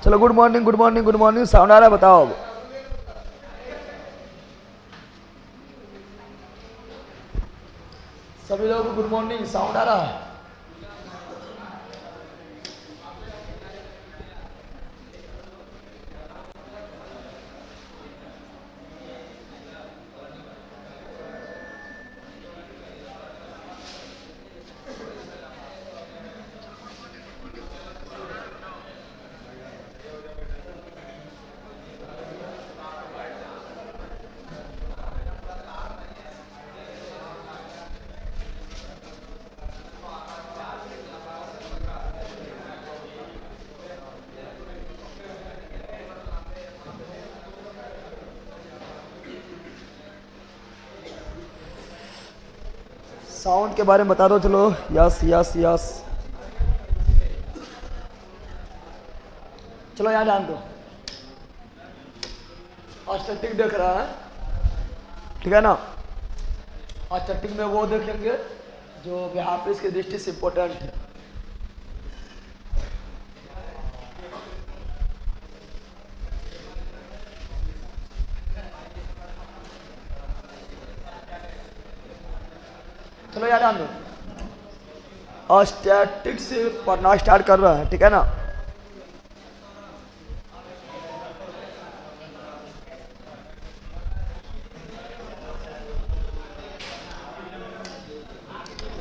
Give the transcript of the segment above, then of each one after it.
चलो good morning good morning good morning. Sound आ रहा है? बताओ अब। सभी लोग गुड मॉर्निंग। साउंड आ रहा है? साउंड के बारे में बता दो। चलो यस यस यस। चलो यहाँ ध्यान दो। स्टैटिक देख रहा है, ठीक है ना? स्टैटिक में वो देखेंगे जो व्यापृत की दृष्टि से इंपॉर्टेंट है। चलो यार ध्यान दो। स्टैटिक से पढ़ना स्टार्ट कर रहे हैं, ठीक है ना?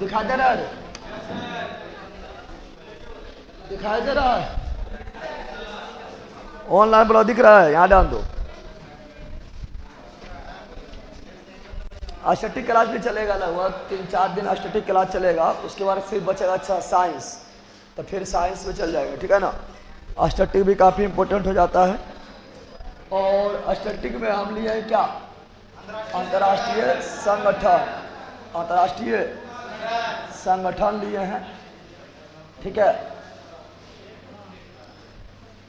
दिखाई दे रहा है? दिखाई दे रहा है? ऑनलाइन ब्लॉग दिख रहा है? यहाँ ध्यान दो। स्टैटिक क्लास भी चलेगा ना, वह 3-4 दिन स्टैटिक क्लास चलेगा। उसके बाद फिर बचेगा अच्छा साइंस, तो फिर साइंस में चल जाएगा, ठीक है ना? स्टैटिक भी काफ़ी इंपॉर्टेंट हो जाता है। और स्टैटिक में हम लिए हैं क्या? अंतर्राष्ट्रीय संगठन। अंतर्राष्ट्रीय संगठन लिए हैं, ठीक है?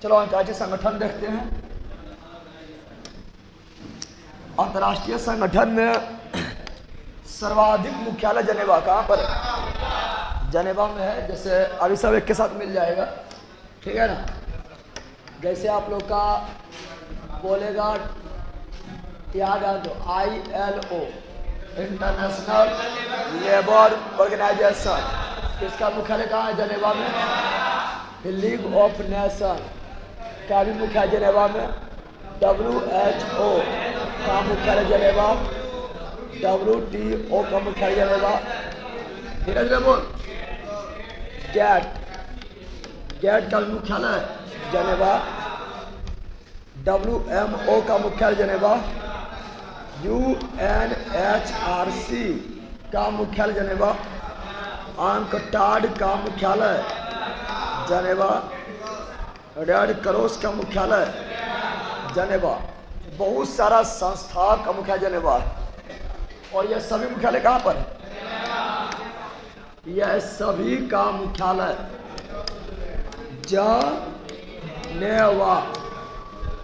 चलो अंतर्राष्ट्रीय संगठन देखते हैं। अंतर्राष्ट्रीय संगठन में सर्वाधिक मुख्यालय जनेवा कहाँ पर है? जनेवा में है। जैसे अभी सब एक के साथ मिल जाएगा, ठीक है ना? जैसे आप लोग का बोलेगा, याद आ दो, ILO इंटरनेशनल लेबर ऑर्गेनाइजेशन, इसका मुख्यालय कहाँ है? जनेवा में। लीग ऑफ नेशन का भी मुख्यालय जनेवा में। WHO का मुख्यालय जनेवा। WTO का मुख्यालय जनेवा। धीरज में बोल। गैट का मुख्यालय जनेवा। WMO का मुख्यालय जनेवा। UNHRC का मुख्यालय जनेवा। अंकटाड का मुख्यालय जनेवा। रेड क्रॉस का मुख्यालय जनेवा। बहुत सारा संस्था का मुख्यालय जनेवा है। और यह सभी मुख्यालय कहाँ पर है? यह सभी का मुख्यालय जनेवा।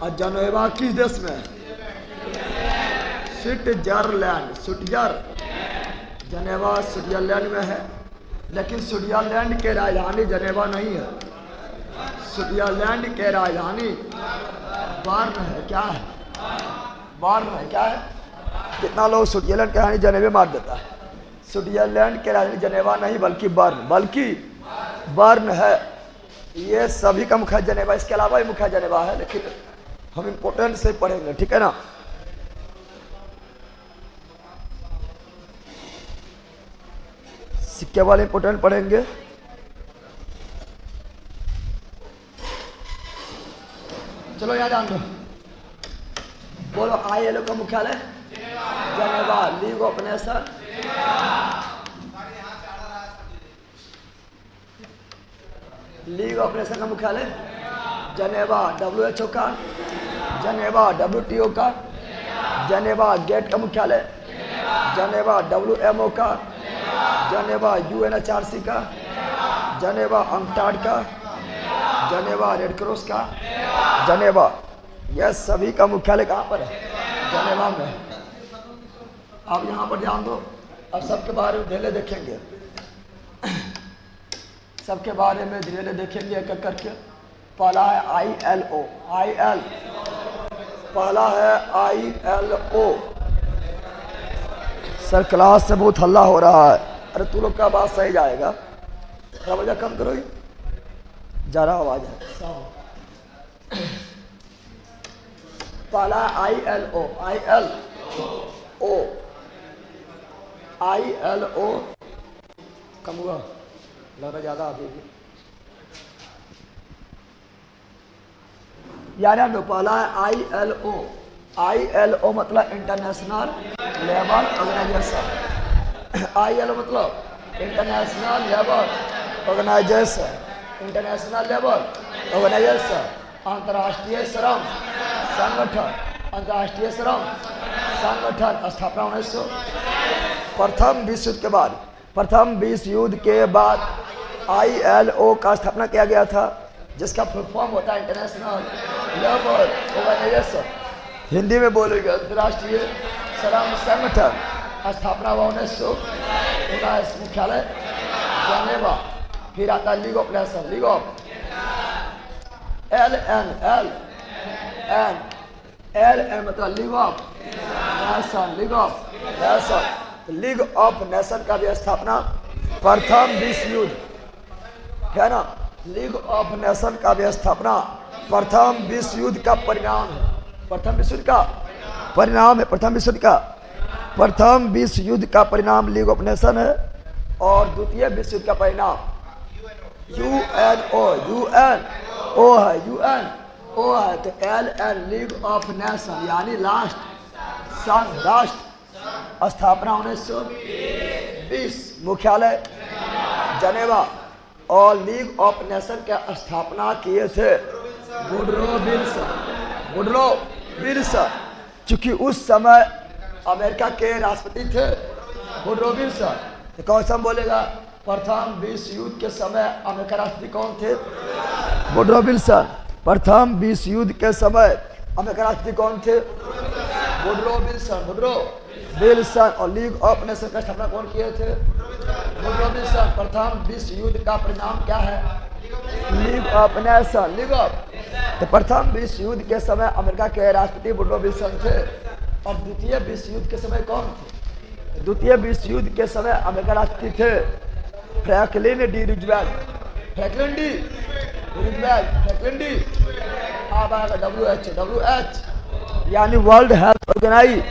और जनेवा किस देश में है? स्विट्जरलैंड। जनेवा स्विट्जरलैंड में है। लेकिन स्विट्जरलैंड के राजधानी जनेवा नहीं है। स्विट्जरलैंड के राजधानी बर्न है। क्या है? बर्न है। क्या है? कितना लोग स्विट्जरलैंड के राजधानी जनेवे मार देता है। स्विट्जरलैंड के राजधानी जनेवा नहीं बल्कि बर्न है। ये सभी का मुख्यालय जनेवा। इसके अलावा भी मुख्यालय जनेवा है, लेकिन हम इम्पोर्टेंट से पढ़ेंगे, ठीक है ना? सिक्के वाले इंपॉर्टेंट पढ़ेंगे। चलो याद ध्यान दो। बोलो ILO का मुख्यालय जनेवा। लीग ऑफ नेशन का मुख्यालय जनेवा। WHO का जनेवा। WTO का जनेवा। गेट का मुख्यालय जनेवा। WMO का जनेवा। UNHRC का जनेवा। अंकटाड का जनेवा। रेड क्रॉस का जनेवा। यह सभी का मुख्यालय कहाँ पर है? जनेवा में। अब यहाँ पर ध्यान दो। अब सबके बारे में धीरे देखेंगे। सबके बारे में धीरे देखेंगे एक एक करके। पहला है ILO, IL, पहला है ILO। सर क्लास से बहुत हल्ला हो रहा है। अरे तू लोग का बात सही जाएगा, थोड़ा वजह कम करो, ज़्यादा आवाज़ है। पहला ILO, ILO, ILO कम हुआ लग रहा ज़्यादा अभी भी। यानी पहला है ILO, ILO मतलब इंटरनेशनल लेबर ऑर्गेनाइजेशन। ILO मतलब international labour organisation, international labour organisation, अंतर्राष्ट्रीय श्रम संगठन, अंतर्राष्ट्रीय श्रम संगठन स्थापना 1900। प्रथम विश्व युद्ध के बाद, प्रथम विश्व युद्ध के बाद ILO का स्थापना किया गया था, जिसका फुल फॉर्म होता है इंटरनेशनल लेबर ऑर्गेनाइजेशन। हिंदी में बोलेंगे अंतर्राष्ट्रीय श्रम संगठन। स्थापना हुआ 1919, मुख्यालय जेनेवा। फिर आता league of nation, league of LN मतलब league of nation, league of nation. League of nation का भी स्थापना प्रथम विश्व युद्ध है ना, लीग ऑफ नेशन का भी स्थापना प्रथम विश्व युद्ध का परिणाम है, प्रथम विश्व युद्ध का परिणाम है, प्रथम विश्व युद्ध का, प्रथम विश्व युद्ध का परिणाम लीग ऑफ नेशन है। और द्वितीय विश्व युद्ध का परिणाम UNO, UNO है, UNO है। तो LN लीग ऑफ नेशन यानी लास्ट संघ राष्ट्र। स्थापना 1920, मुख्यालय जनेवा। और लीग ऑफ नेशन की स्थापना किए थे वुडरो विल्सन, वुडरो विल्सन। चूंकि उस समय अमेरिका के राष्ट्रपति थे वुडरो विल्सन। तो कौन सा बोलेगा, प्रथम विश्व युद्ध के समय अमेरिका राष्ट्रपति कौन थे? Woodrow Wilson. प्रथम विश्व युद्ध के समय अमेरिका राष्ट्रपति कौन थे? Woodrow Wilson, Woodrow Wilson. और लीग ऑफ नेशन का स्थापना कौन किए थे? Woodrow Wilson. प्रथम विश्व युद्ध का परिणाम क्या है? League of nation, league of. तो प्रथम विश्व युद्ध के समय अमेरिका के राष्ट्रपति वुडरो विल्सन थे। और द्वितीय विश्व युद्ध के समय कौन थे? द्वितीय विश्व युद्ध के समय अमेरिका राष्ट्रपति थे Franklin D Roosevelt, Franklin D Roosevelt, Franklin D. अब आएगा WH यानी वर्ल्ड हेल्थ ऑर्गेनाइजेशन।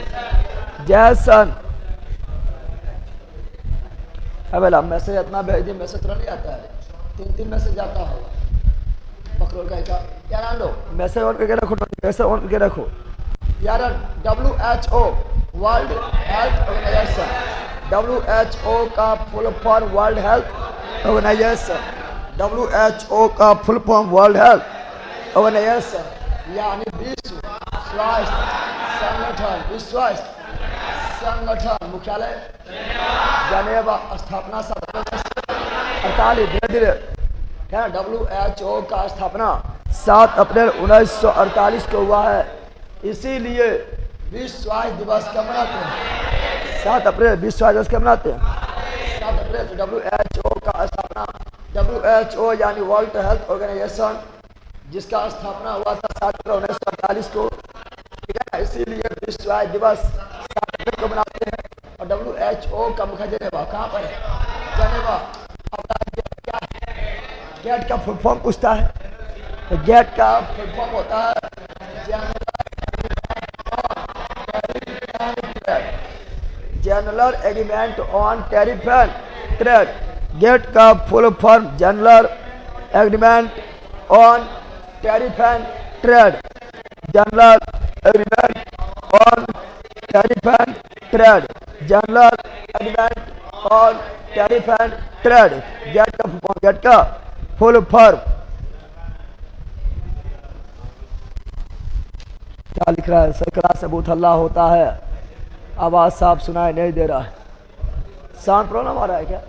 अब मैसेज इतना भेज दिए, मैसेज तो नहीं आता है, 3 मैसेज जाता होगा पकड़ो का क्या नाम लो, मैसेज ऑन करके रखो, मैसेज ऑन करके रखो यार। WHO world health organisation, WHO का full form world health organisation, WHO का full form world health organisation यानी विश्व स्वास्थ्य संगठन, विश्व स्वास्थ्य संगठन। मुख्यालय जनेवा। स्थापना 1948, धीरे धीरे है। WHO का स्थापना 7 अप्रैल 1948 को हुआ है। इसीलिए विश्व स्वास्थ्य दिवस कब मनाते हैं? 7 अप्रैल विश्व स्वास्थ्य दिवस कब मनाते हैं? 7 अप्रैल। WHO का स्थापना, WHO यानी वर्ल्ड हेल्थ ऑर्गेनाइजेशन, जिसका स्थापना हुआ था 7 अप्रैल 1948 को, ठीक है। इसीलिए विश्व स्वास्थ्य दिवस 7 अप्रैल को मनाते हैं। और WHO का मुख्य जेनेवा, कहाँ पर है? जेनेवा। क्या गेट का फुल फॉर्म पूछता है, तो गेट का फुल फॉर्म होता है general agreement on tariff and trade. GATT का full form general agreement on tariff and trade, general agreement on tariff and trade, general agreement on tariff and trade. GATT का full form, GATT का full form क्या लिख रहा है? Sir class से बहुत हल्ला होता है, आवाज साफ सुनाई नहीं दे रहा है। साउंड प्रॉब्लम आ रहा है क्या?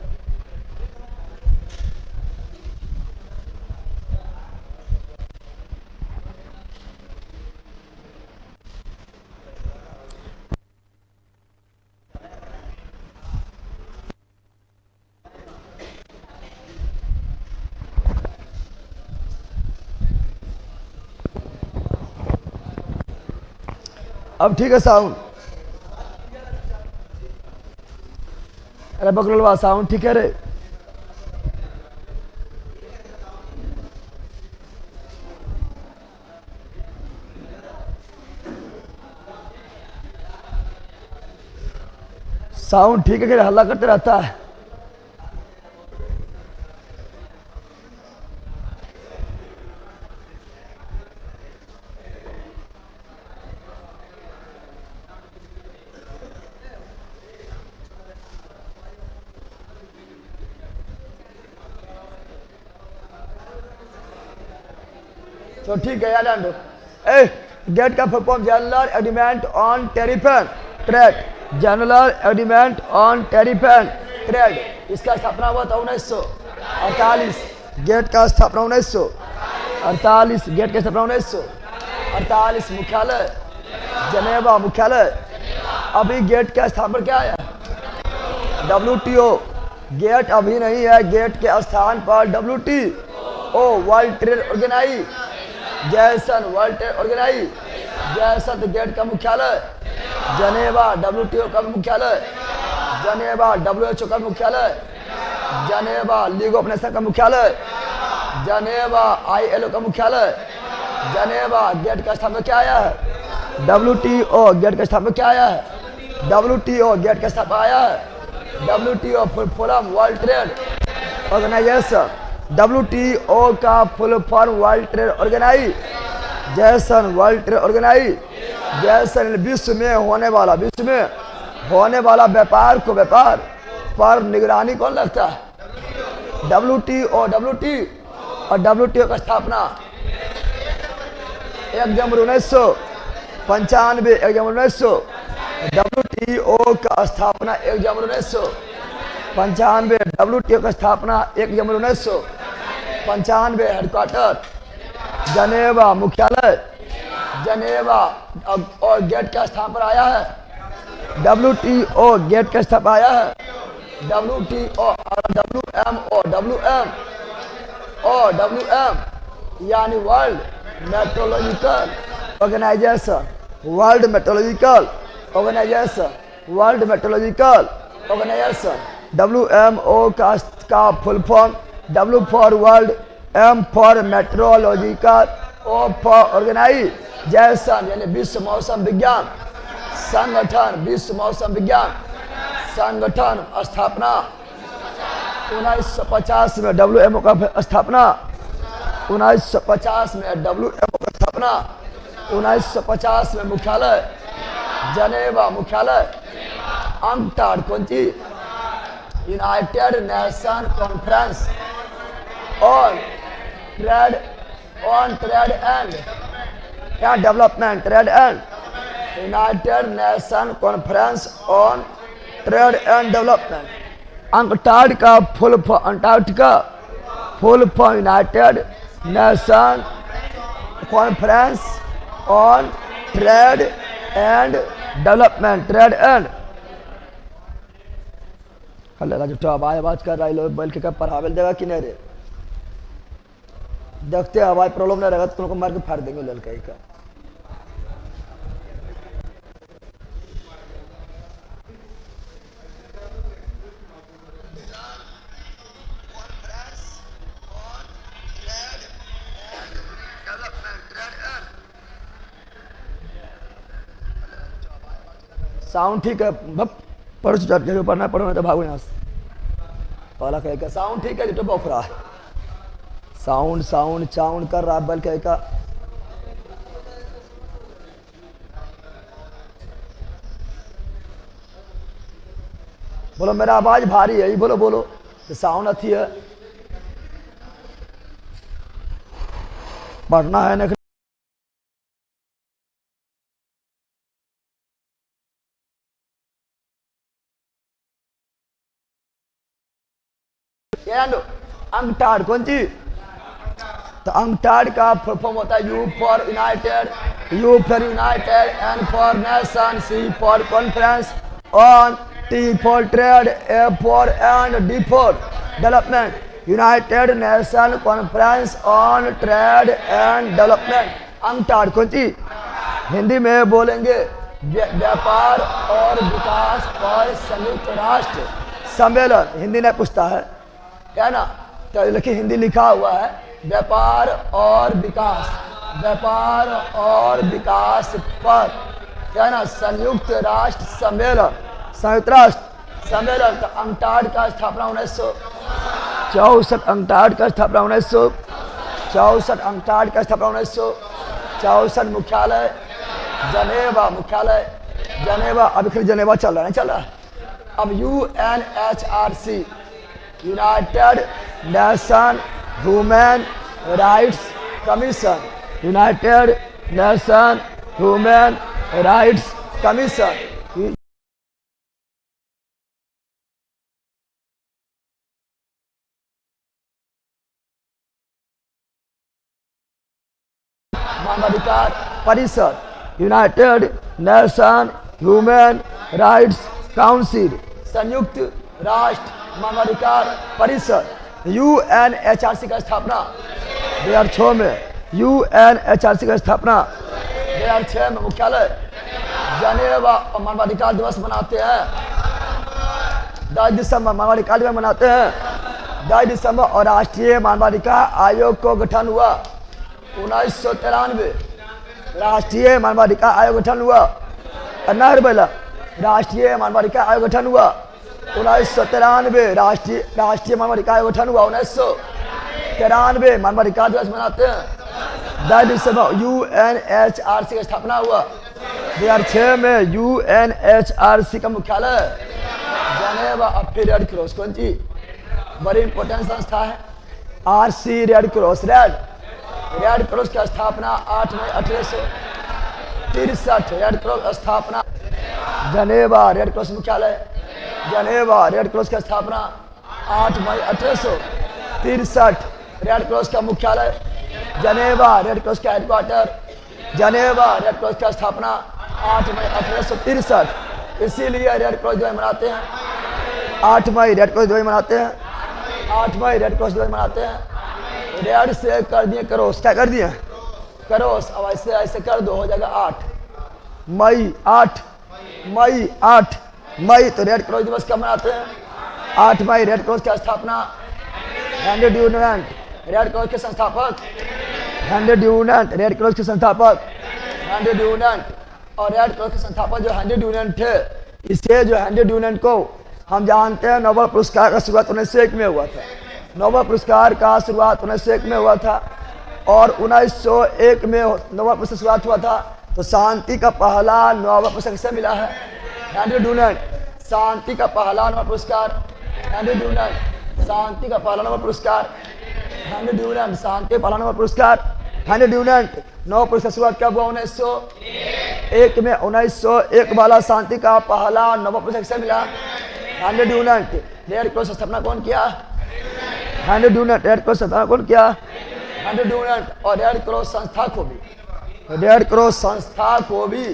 अब ठीक है साउंड? अरे बकरलवा साउंड ठीक है रे? साउंड ठीक है कि हल्ला करते रहता है? तो ठीक है यार डांडो। ए गेट का full form general agreement on tariff and trade. General agreement on tariff and trade, इसका स्थापना हुआ था 1948। गेट का स्थापना 1948। गेट का स्थापना 1948। मुख्यालय जनेवा, मुख्यालय। अभी गेट का स्थापना क्या है? WTO। गेट अभी नहीं है, गेट के स्थान पर WTO world trade organisation, world trade organisation गेट का मुख्यालय जनेवा। WTO का मुख्यालय जनेवा। WHO का मुख्यालय जनेवा। लीग ऑफ नेशन का मुख्यालय जनेवा। ILO का मुख्यालय जनेवा। गेट का स्थापना क्या आया है? WTO। गेट का स्थापना क्या आया है? WTO। गेट का स्थापना आया है WTO full form world trade organisation. WTO का full form world trade organisation, world trade organisation. विश्व में होने वाला व्यापार को, व्यापार पर निगरानी कौन रखता है? WTO। और WTO का स्थापना 1 जनवरी 1995। 1 जनवरी 1900। WTO का स्थापना 1 जनवरी 1995। WTO का स्थापना 1 जनवरी 1995। हेडक्वार्टर जनेवा, मुख्यालय जनेवा। और गेट का स्थापना आया है WTO। गेट का स्थापना आया है WTO। WM यानी world metrological organisation, world metrological organisation, world metrological organisation. WMO का full form W for world, M for metrological, O for organisation यानी विश्व मौसम विज्ञान संगठन। विश्व मौसम विज्ञान संगठन स्थापना 1950 में। WMO का स्थापना 1950 में। WMO का स्थापना 1950 में। मुख्यालय जनेवा, मुख्यालय अंकटाड। कौन सी? United nation conference on trade and development. Trade and united nation conference on trade and development. UNCTAD का full form, Antarctica full form united nation conference on trade and development. Trade and हल्ला जो आवाज कर रहा है लोग बैल के कब पढ़ावेल देगा कि नहीं रे? देखते आवाज प्रॉब्लम नहीं रहेगा तो तुमको मार के फाड़ देंगे लड़का का। साउंड ठीक है? पढ़ो चट के पढ़ना, पढ़ो तो भागो यहाँ से। पहला कहेगा साउंड ठीक है, जो बफ रहा है साउंड साउंड कर रहा है बल कहेगा। बोलो मेरा आवाज भारी है, बोलो बोलो तो साउंड अच्छी है। पढ़ना है ना अंकटाड। कौन सी? तो अंकटाड का फुल फॉर्म होता है U for United, U for United, N for nation, C for conference on, T for trade, A for and, D for development. United nation conference on trade and development. UNCTAD. कौन सी? हिंदी में बोलेंगे व्यापार और विकास पर संयुक्त राष्ट्र सम्मेलन, हिंदी नहीं पूछता है क्या ना, तो लेकिन हिंदी लिखा हुआ है व्यापार और विकास, व्यापार और विकास पर क्या ना संयुक्त राष्ट्र सम्मेलन, संयुक्त राष्ट्र सम्मेलन। तो अंकटाड का स्थापना 1964, अंकटाड का स्थापना 1964, अंकटाड का स्थापना 1964, मुख्यालय जनेवा, मुख्यालय जनेवा। अभी फिर जनेवा चल रहा है, नहीं चल रहा है अब UNHRC, United nation human rights commission, United nation human rights commission. मानवाधिकार परिषद, United nation human rights council, संयुक्त राष्ट्र मानवाधिकार परिषद। UNHRC का स्थापना 2006 में, UNHRC का स्थापना 2006 में, मुख्यालय जनेवा। और मानवाधिकार दिवस मनाते हैं 10 दिसंबर, मानवाधिकार दिवस मनाते हैं 10 दिसंबर। और राष्ट्रीय मानवाधिकार आयोग को गठन हुआ 1993, राष्ट्रीय मानवाधिकार आयोग गठन हुआ। अन्ना बेला राष्ट्रीय मानवाधिकार आयोग गठन हुआ 1993, राष्ट्रीय मानवाधिकार आयोग गठन हुआ 1993। मानवाधिकार दिवस मनाते हैं 10 दिसंबर। UNHRC की स्थापना हुआ 2006 में, UNHRC का मुख्यालय जनेवा। अब फिर रेड क्रॉस, कौन सी बड़ी इंपॉर्टेंट संस्था है, RC red cross, red cross की स्थापना 8 मई 1863, रेड क्रॉस स्थापना जनेवा, रेड क्रॉस मुख्यालय जनेवा, रेड क्रॉस की स्थापना 8 मई 1863, रेड क्रॉस का मुख्यालय जनेवा, रेड क्रॉस का हेडक्वार्टर जनेवा, रेड क्रॉस की स्थापना 8 मई 1863। इसीलिए रेड क्रॉस दिवस मनाते हैं 8 मई, रेड क्रॉस दिवस मनाते हैं 8 मई, रेड क्रॉस दिवस मनाते हैं। रेड से कर दिए क्रॉस, क्या कर दिए क्रॉस, अब ऐसे ऐसे कर दो, हो जाएगा 8 मई, 8 मई, 8 मई। तो रेड क्रॉस दिवस कब मनाते हैं 8 मई। रेड क्रॉस की स्थापना हेनरी ड्यूनेंट, रेड क्रॉस के संस्थापक हेनरी ड्यूनेंट, रेड क्रॉस के संस्थापक हेनरी ड्यूनेंट। और रेड क्रॉस के संस्थापक जो हेनरी ड्यूनेंट थे, इसे जो हेनरी ड्यूनेंट को हम जानते हैं नोबेल पुरस्कार का शुरुआत 1901 में हुआ था, नोबेल पुरस्कार का शुरुआत 1901 में हुआ था। और 1901 में नोबेल पुरस्कार शुरुआत हुआ था, तो शांति का पहला नोबेल पुरस्कार किसे मिला है, हेनरी ड्यूनेंट। शांति का पहला नोबेल पुरस्कार हेनरी ड्यूनेंट, शांति का पहला नोबेल पुरस्कार हेनरी ड्यूनेंट, शांति का पहला नोबेल पुरस्कार हेनरी ड्यूनेंट। नोबेल पुरस्कार शुरुआत कब हुआ 1901 में, 1901 वाला शांति का पहला नोबेल पुरस्कार किसे मिला, हेनरी ड्यूनेंट। रेड क्रॉस स्थापना कौन किया, हेनरी ड्यूनेंट, रेड क्रॉस स्थापना कौन किया, हेनरी ड्यूनेंट। और रेड क्रॉस संस्था को भी, रेड क्रॉस संस्था को भी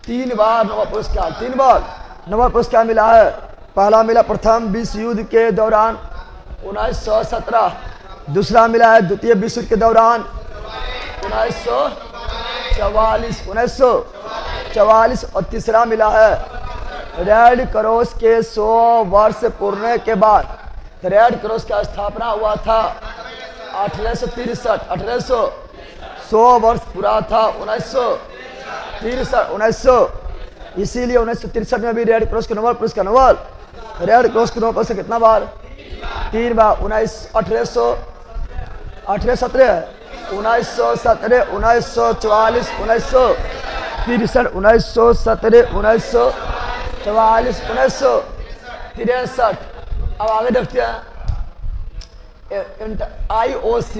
3 बार नोबेल पुरस्कार, 3 बार नोबेल पुरस्कार मिला है। पहला मिला प्रथम विश्व युद्ध के दौरान 1917, दूसरा मिला है द्वितीय विश्व युद्ध के दौरान 1944, और तीसरा मिला है रेड क्रॉस के 100 वर्ष पूर्ण के बाद। रेड क्रॉस का स्थापना हुआ था 1863, 100 वर्ष पूरा था 1963, इसीलिए 1963 में भी रेड क्रॉस के नोबेल पुरस्कार, नोबेल रेड क्रॉस के नोबेल पुरस्कार कितना बार, 3 बार। 1917, 1917, 1944, 1963, 1917, 1944, 1963। अब आगे देखते हैं IOC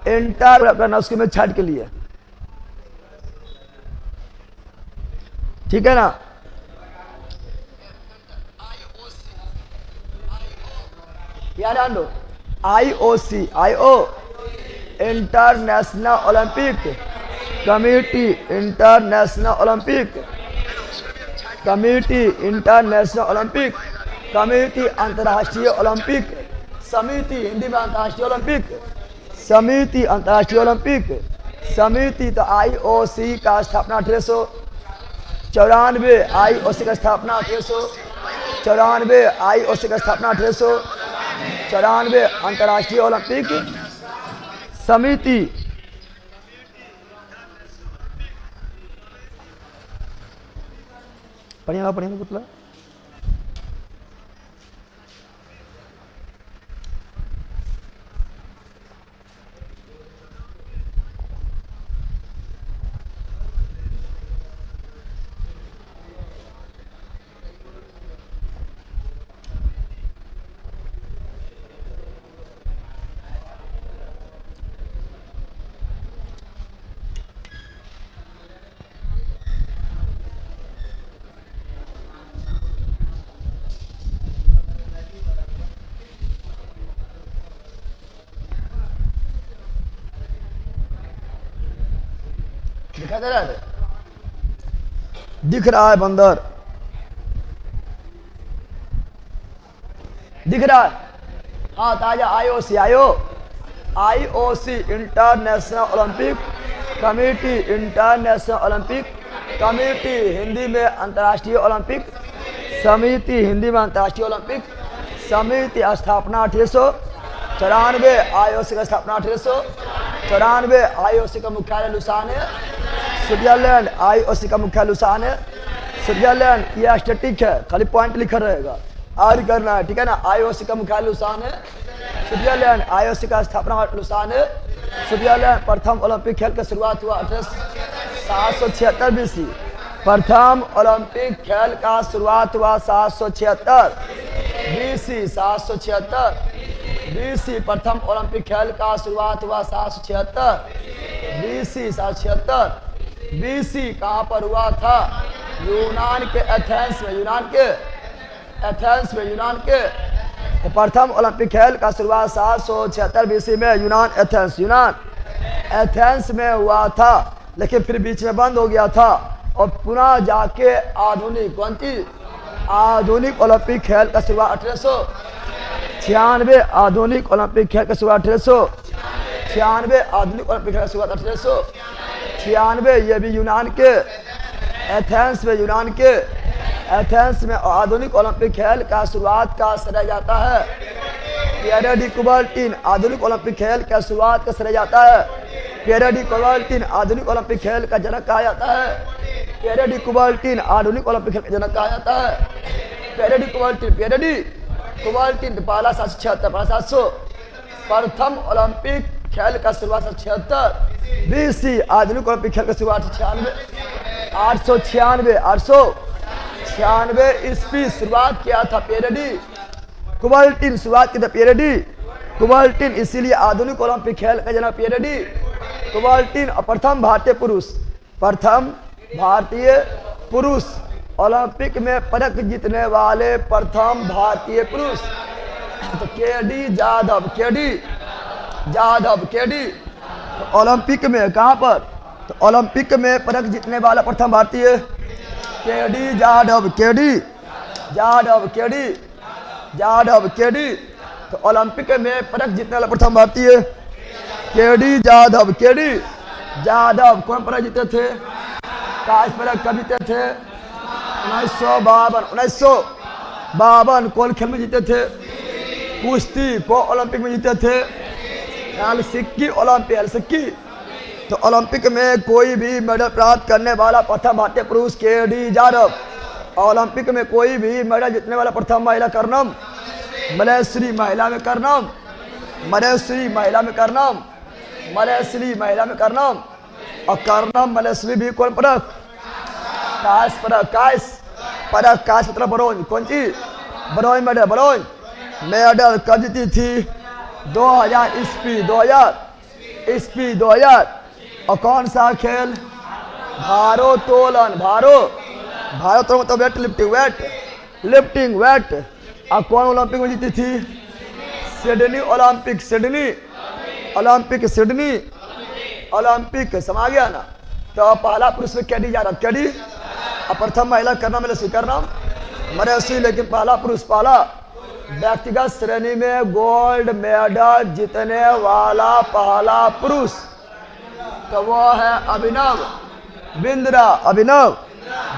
इंटर करना, उसके में छाट के लिए, ठीक है ना। याद लो IOC, international Olympic committee, international Olympic committee, international Olympic committee, अंतर्राष्ट्रीय ओलंपिक समिति, हिंदी में अंतर्राष्ट्रीय ओलंपिक समिति अंतर्राष्ट्रीय ओलंपिक समिति तो IOC का स्थापना 1894, IOC का स्थापना 1894, IOC का स्थापना 1894, अंतर्राष्ट्रीय ओलंपिक समिति। पढ़िएगा पुतला। दिखा दे रहा है, दिख रहा है बंदर, दिख रहा है। हाँ ताजा IOC international Olympic committee, international Olympic committee Hindi में अंतर्राष्ट्रीय ओलंपिक समिति, हिंदी में अंतर्राष्ट्रीय ओलंपिक समिति। स्थापना 1894, IOC का स्थापना 1894, IOC का मुख्यालय लुसान है, स्विट्जरलैंड। IOC का मुख्यालय लुसान है, स्विट्जरलैंड। ये स्टैटिक है, खाली पॉइंट लिखा रहेगा और करना है, ठीक है ना। IOC का मुख्यालय लुसान है, स्विट्जरलैंड। IOC का स्थापना लुसान है, स्विट्जरलैंड। प्रथम ओलंपिक खेल की शुरुआत हुआ 776 BC। प्रथम ओलंपिक खेल का शुरुआत हुआ 776 BC, 776 BC। प्रथम ओलंपिक खेल का शुरुआत हुआ 776 BC, 776 BC। कहाँ पर हुआ था? यूनान के एथेंस में, यूनान के एथेंस में, यूनान के। तो प्रथम ओलंपिक खेल का शुरुआत 776 BC में यूनान एथेंस में हुआ था, लेकिन फिर बीच में बंद हो गया था और पुनः जाके आधुनिक कौन सी आधुनिक ओलंपिक खेल का शुरुआत 1896, आधुनिक ओलंपिक खेल का शुरुआत 1896, आधुनिक ओलंपिक खेल का शुरुआत 1896। ये भी यूनान के एथेंस में, यूनान के एथेंस में आधुनिक ओलंपिक खेल का शुरुआत का श्रेय जाता है पिएरे डी कुबर्टिन। आधुनिक ओलंपिक खेल का शुरुआत का श्रेय जाता है पिएरे डी कुबर्टिन। आधुनिक ओलंपिक खेल का जनक कहा जाता है पिएरे डी कुबर्टिन। आधुनिक ओलंपिक खेल का जनक कहा जाता है Pierre D Coubertin. Pierre D Coubertin पहला 776, पहला 700। प्रथम ओलंपिक खेल का शुरुआत 776 BC। आधुनिक ओलंपिक खेल का शुरुआत 896 ईस्वी शुरुआत किया था पिएरे डी कुबर्टिन, शुरुआत की था पिएरे डी कुबर्टिन। इसीलिए आधुनिक ओलंपिक खेल का जनक पिएरे डी कुबर्टिन। और प्रथम भारतीय पुरुष ओलंपिक में पदक जीतने वाले प्रथम भारतीय पुरुष तो केडी जाधव। तो ओलंपिक में कहाँ पर? तो ओलंपिक में पदक जीतने वाला प्रथम भारतीय केडी जाधव। तो ओलंपिक में पदक जीतने वाला प्रथम भारतीय केडी जाधव। कौन पदक जीते थे? कांस्य पदक कब जीते थे? 1952। कौन खेल में जीते थे? कुश्ती। को ओलंपिक में जीते थे? Helsinki Olympic, Helsinki. तो ओलंपिक में कोई भी मेडल प्राप्त करने वाला प्रथम भारतीय पुरुष केडी जाधव। ओलंपिक में कोई भी मेडल जीतने वाला प्रथम महिला कर्णम मलेश्वरी। महिला में कर्णम मलेश्वरी, महिला में कर्णम मलेश्वरी, महिला में कर्णम। और कर्णम मलेश्वरी भी कौन पदक? कांस्य पदक, कांस्य मतलब ब्रोंज। कौन सी? ब्रोंज मेडल कब जीती थी? 2000 ईस्वी, 2000। और कौन सा खेल? भारोत्तोलन मतलब वेट लिफ्टिंग। और कौन ओलंपिक में जीती थी? Sydney Olympic. समा गया ना। तो पहला पुरुष में केडी जाधव, और प्रथम महिला करना मलेश्वरी, लेकिन पहला पुरुष व्यक्तिगत श्रेणी में गोल्ड मेडल जीतने वाला पहला पुरुष तो वो है अभिनव बिंद्रा। अभिनव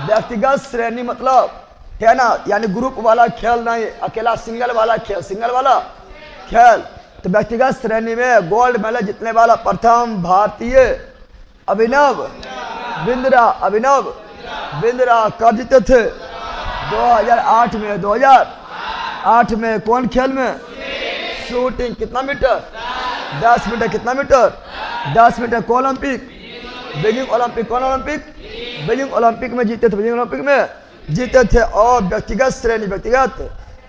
व्यक्तिगत श्रेणी मतलब है ना, यानी ग्रुप वाला खेल नहीं, अकेला सिंगल वाला खेल, सिंगल वाला खेल। तो व्यक्तिगत श्रेणी में गोल्ड मेडल जीतने वाला प्रथम भारतीय अभिनव बिंद्रा। अभिनव बिंद्रा कब जीते थे? 2008 में। 2008 में कौन खेल में? शूटिंग। कितना मीटर? 10 मीटर। कितना मीटर? 10 मीटर। कौन ओलंपिक? Beijing Olympic. कौन ओलंपिक? बीजिंग ओलंपिक में जीते थे। बीजिंग ओलंपिक में जीते थे। और व्यक्तिगत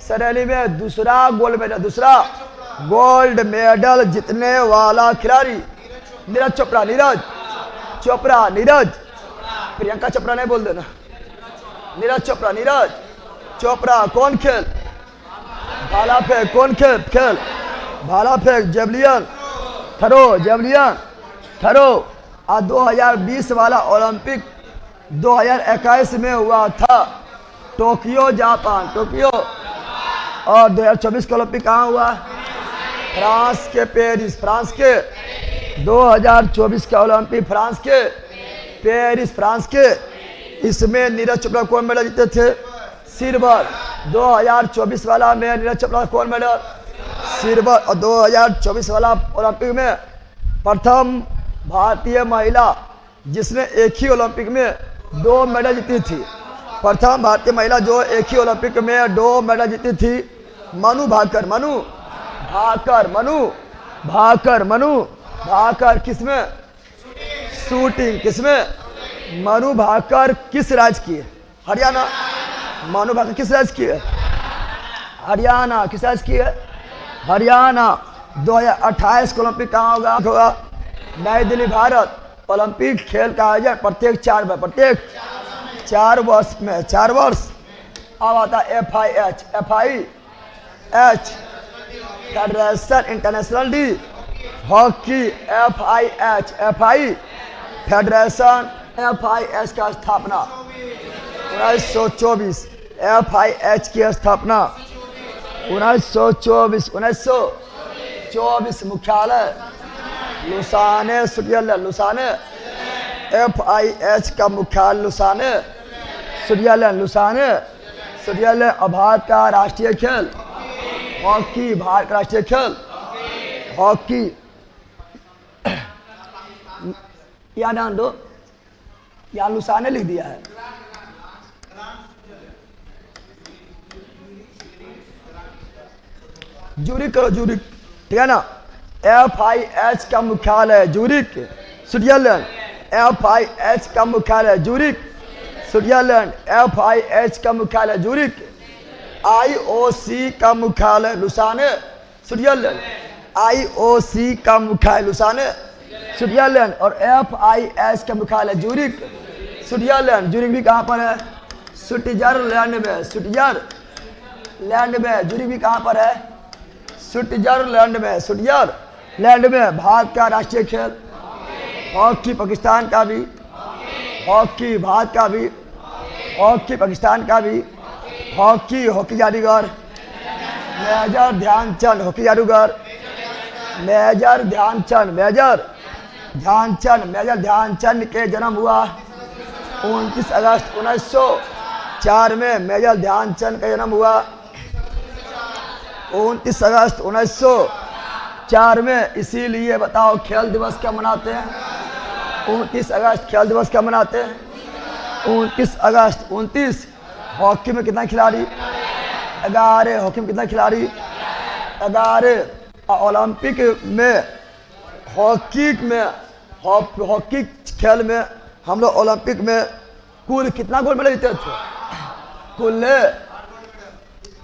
श्रेणी में दूसरा गोल्ड मेडल जीतने वाला खिलाड़ी नीरज चोपड़ा। नीरज चोपड़ा। नीरज, प्रियंका चोपड़ा नहीं बोल देना, नीरज चोपड़ा। नीरज चोपड़ा। कौन खेल? भाला फेंक। कौन खेल? भाला फेंक। Javelin throw. Javelin throw. और 2020 वाला ओलंपिक 2021 में हुआ था टोक्यो जापान। टोक्यो। और 2024 का ओलंपिक कहाँ हुआ? फ्रांस के पेरिस। फ्रांस के 2024 का ओलंपिक फ्रांस के पेरिस। फ्रांस के इसमें नीरज चोपड़ा कौन मेडल जीते थे? सिल्वर। 2024 वाला में नीरज चोपड़ा कौन मेडल? सिल्वर। और 2024 वाला ओलंपिक में प्रथम भारतीय महिला जिसने एक ही ओलंपिक में 2 मेडल जीती थी। प्रथम भारतीय महिला जो एक ही ओलंपिक में 2 मेडल जीती थी, मनु भाकर। मनु भाकर। मनु भाकर। मनु भाकर किसमें? शूटिंग। किसमें? मनु भाकर किस राज्य की है? हरियाणा। मनु भाकर किस राज्य की है? हरियाणा। किस राज्य की है? हरियाणा। 2028 का ओलंपिक कहाँ होगा? नई दिल्ली, भारत। ओलंपिक खेल का आयोजन प्रत्येक 4 वर्ष में 4 वर्ष। अब आता FIH federation international de hockey. FIH federation. FIH का स्थापना 1924। FIH की स्थापना 1924। मुख्यालय लुसाने, स्विट्जरलैंड। लुसाने। FIH का मुख्यालय लुसाने, स्विट्जरलैंड। Lausanne, Switzerland. और भारत का राष्ट्रीय खेल हॉकी। भारत का राष्ट्रीय खेल हॉकी। या डाल दो, या लुसाने लिख दिया है। जूरिक करो, जूरिक। ठीक है ना। FIH का मुख्यालय जूरिक, स्विट्जरलैंड। FIH का मुख्यालय जूरिक, स्विट्जरलैंड। FIH का मुख्यालय जूरिक। IOC का मुख्यालय लुसाने, स्विट्जरलैंड। IOC का मुख्यालय लुसाने, स्विट्जरलैंड। और FIH का मुख्यालय जूरिक, स्विट्जरलैंड। जूरिक भी कहाँ पर है? स्विट्जरलैंड में। स्विट्जरलैंड में। जूरिक भी कहाँ पर है? स्विट्जरलैंड में। स्विट्जरलैंड में। भारत का राष्ट्रीय खेल हॉकी। पाकिस्तान का भी हॉकी। भारत का भी हॉकी। पाकिस्तान का भी हॉकी। हॉकी जादूगर मेजर ध्यानचंद। हॉकी जादूगर मेजर ध्यानचंद। मेजर ध्यानचंद के जन्म हुआ 29 अगस्त 1904 में। मेजर ध्यानचंद का जन्म हुआ 29 अगस्त 1904 में। इसीलिए बताओ खेल दिवस क्या मनाते हैं? 29 अगस्त खेल दिवस क्या मनाते हैं? 29 अगस्त। 29। हॉकी में कितना खिलाड़ी? 11। हॉकी में कितना खिलाड़ी? 11। ओलंपिक में हॉकी खेल में हम लोग ओलंपिक में कुल कितना गोल्ड मेडल जीते थे? कुल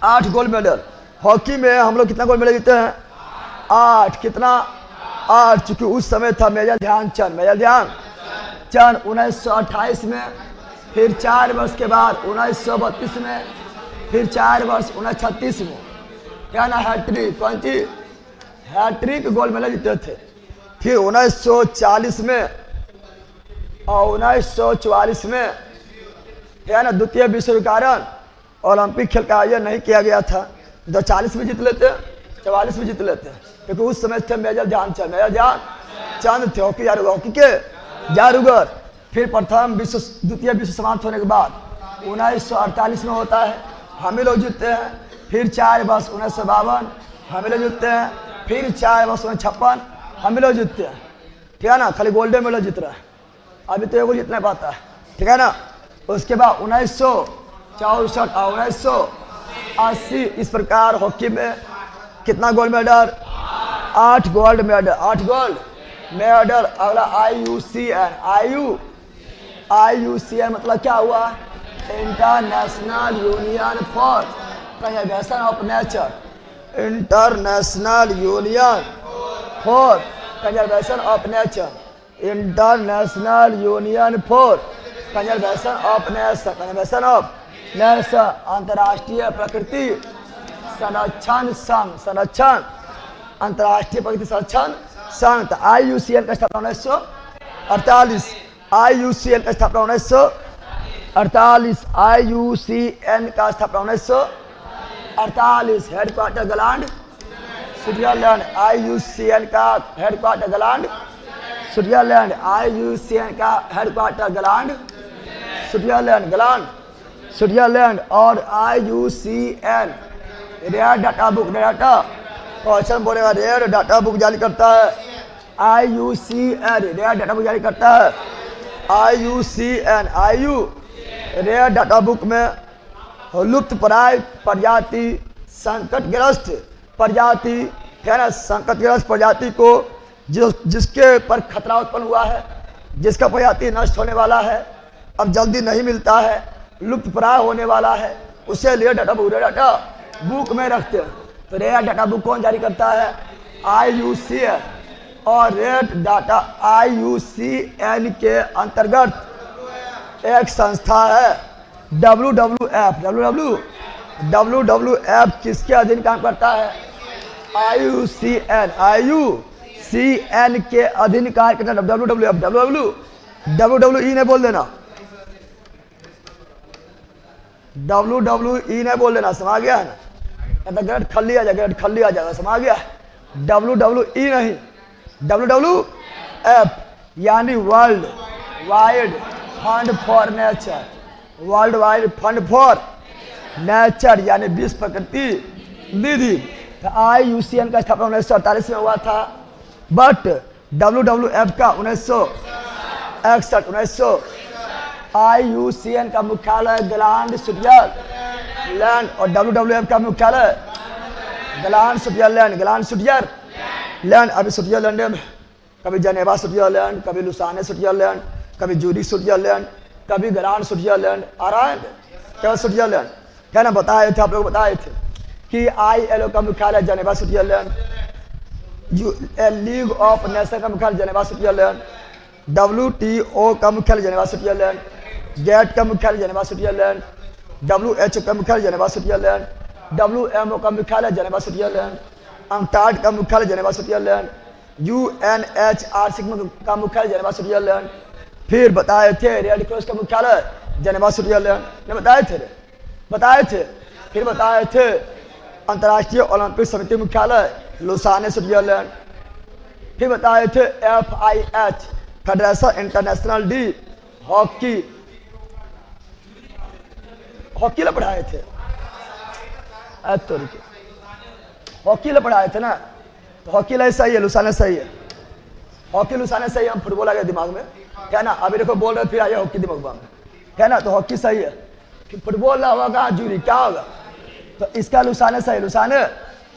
8 गोल्ड मेडल। हॉकी में हम लोग कितना गोल्ड मेडल जीते हैं? 8। कितना? 8। चूंकि उस समय था मेजर ध्यानचंद। 1928 में, फिर 4 वर्ष के बाद 1932 में, फिर 4 वर्ष 1936 में। क्या ना हैट्रिक? कौन सी? हैट्रिक गोल्ड मेडल जीते थे। फिर 1940 में और 1944 में है ना द्वितीय विश्व युद्ध के कारण ओलंपिक खेल का आयोजन नहीं किया गया था। तो 40 में जीत लेते, 44 में जीत लेते, क्योंकि उस समय थे मेजर ध्यानचंद, मेजर ध्यानचंद थे हॉकी के जादूगर। फिर द्वितीय विश्व समाप्त होने के बाद 1948 में होता है, हम ही लोग जीतते हैं। फिर 4 वर्ष 1952 हम ही लोग जीतते हैं। फिर 4 वर्ष 1956 हम ही लोग जीतते हैं, ठीक है ना। खाली गोल्डन मेडल जीत रहा है, अभी तो एगो जीत नहीं पाता है, ठीक है ना। उसके बाद 1964 और 1980 इस प्रकार हॉकी में कितना gold medal, 8 gold medal, 8 gold medal. अगला IUCN मतलब क्या हुआ, international union for conservation of nature, international union for conservation of nature, international union for conservation of nature, conservation of nature, अंतर्राष्ट्रीय प्रकृति संरक्षण संघ, संरक्षण, अंतर्राष्ट्रीय प्रकृति संरक्षण संघ। IUCN का स्थापना 1948, IUCN का स्थापना 1948, IUCN का स्थापना 1948, हेडक्वार्टर गलैंड स्विट्जरलैंड, IUCN का हेडक्वार्टर गलैंड स्विट्जरलैंड, IUCN का headquarter Gland Switzerland, Gland Switzerland. और IUCN rare data book, data question बोलेगा, रेयर डाटा बुक जारी करता है, IUCN रेयर डाटा बुक जारी करता है, IUCN रेयर डाटा बुक में लुप्तप्राय प्रजाति, संकटग्रस्त प्रजाति, है ना, संकटग्रस्त प्रजाति को जिसके पर खतरा उत्पन्न हुआ है, जिसका प्रजाति नष्ट होने वाला है, अब जल्दी नहीं मिलता है, लुप्तप्राय होने वाला है, उसे रेयर डाटा बुक में रखते हैं। तो रेयर डाटा बुक कौन जारी करता है, IUCN। और रेयर डाटा IUCN के अंतर्गत एक संस्था है WWF किसके अधीन काम करता है, IUCN के अधीन कार्य करता है, WWE ने बोल देना, WWE ने बोल देना, समझ गया है ना। ग्रेड खल्ली आ जाएगा, ग्रेड खल्ली आ जाएगा, समझ गया। WWE नहीं, WWF यानी world wide fund for nature, world wide fund for nature यानी विश्व प्रकृति निधि। तो IUCN का स्थापना 1948 में हुआ था, बट WWF का 1961, IUCN का मुख्यालय गलैंड स्विट्जरलैंड और WWF का मुख्यालय गलैंड स्विट्जरलैंड। अभी स्विट्जरलैंड में कभी जनेवा स्विट्जरलैंड, कभी लुसाने स्विट्जरलैंड, कभी जूरिक स्विट्जरलैंड, कभी गलैंड स्विट्जरलैंड आ रहा है, क्या स्विट्जरलैंड है ना। बताए थे आप लोग, बताए थे कि ILO का मुख्यालय जनेवा स्विट्जरलैंड, लीग ऑफ नेशन का मुख्यालय जनेवा स्विट्जरलैंड, WTO का मुख्यालय जनेवा स्विट्जरलैंड, गेट का मुख्यालय जनेवा स्विट्जरलैंड, WHO का मुख्यालय जनेवा स्विट्जरलैंड, WMO का मुख्यालय जनेवा स्विट्जरलैंड, अंटार्ड का मुख्यालय जनेवा स्विट्जरलैंड, UNHRC का मुख्यालय जनेवा स्विट्जरलैंड। फिर बताए थे रेड क्रॉस का मुख्यालय जनेवा स्विट्जरलैंड, ने बताए थे। फिर बताए थे अंतर्राष्ट्रीय ओलंपिक समिति मुख्यालय लुसाने स्विट्जरलैंड। फिर बताए थे FIH federation international de hockey ला पढ़ाए थे, हॉकी ला पढ़ाए थे ना। तो हॉकी ला सही है, लुसाने सही है, हॉकी लुसाने सही है। हम फुटबॉल आ गया दिमाग में, है ना। अभी देखो बोल रहे फिर आ जाए हॉकी दिमाग में, है ना। तो हॉकी सही है, फुटबॉल ला होगा जूरी क्या होगा, तो इसका लुसाने सही, लुसाने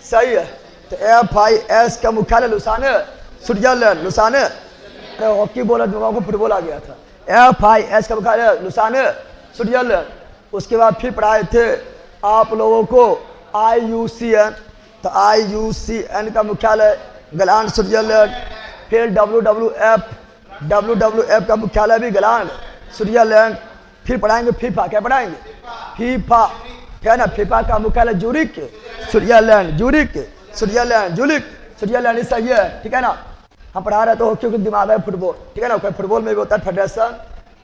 सही है। तो FIS का मुख्यालय लुसाने स्विट्जरलैंड, लुसाने। तो हॉकी बोला दिमाग को फुटबॉल आ गया था। FIS का मुख्यालय लुसाने स्विट्जरलैंड। उसके बाद फिर पढ़ाए थे आप लोगों को IUCN, तो IUCN का मुख्यालय गलैंड स्विट्जरलैंड। फिर WWF का मुख्यालय भी गलैंड स्विट्जरलैंड। फिर पढ़ाएंगे फीफा, क्या पढ़ाएंगे, फीफा, है ना। फीफा का मुख्यालय जूरिक स्विट्जरलैंड, स्विट्जरलैंड सही है, ठीक है ना। हम पढ़ा रहे तो हॉकी के दिमाग है फुटबॉल, ठीक है ना। फुटबॉल में भी होता है फेडरेशन,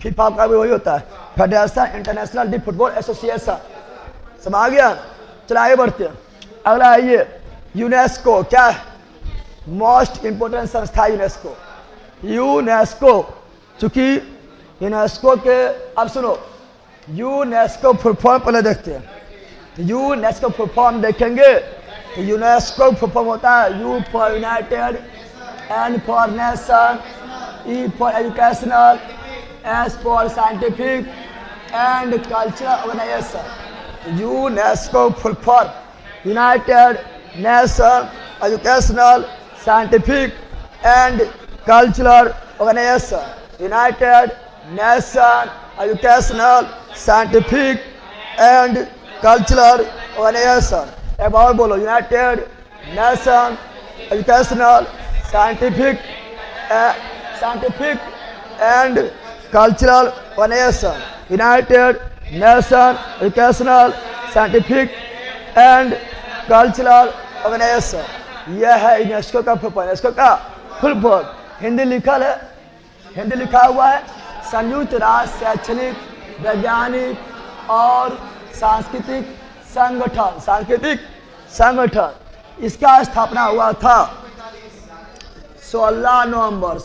फीफा का भी वही होता है, federation international D football association, समझ गया। चलो आगे बढ़ते हैं। अगला है ये यूनेस्को, क्या है? मोस्ट इंपोर्टेंट संस्था यूनेस्को। यूनेस्को, चूंकि यूनेस्को के, अब सुनो, यूनेस्को फुल फॉर्म पहले देखते हैं। तो यूनेस्को फुल फॉर्म देखेंगे तो यूनेस्को फुल फॉर्म होता है U for united, N for nation, E for educational, S for scientific and cultural organisation. UNESCO full form united nation educational scientific and cultural organisation. United nation educational scientific and cultural organisation. एक बार बोलो, united nation educational scientific and cultural organisation. United nation educational scientific and cultural organisation. यह है UNESCO का full form. यूनेस्को का full form Hindi लिखल है, हिंदी लिखा हुआ है संयुक्त राष्ट्र शैक्षणिक, वैज्ञानिक और सांस्कृतिक संगठन। सांस्कृतिक संगठन, इसका स्थापना हुआ था 16 नवंबर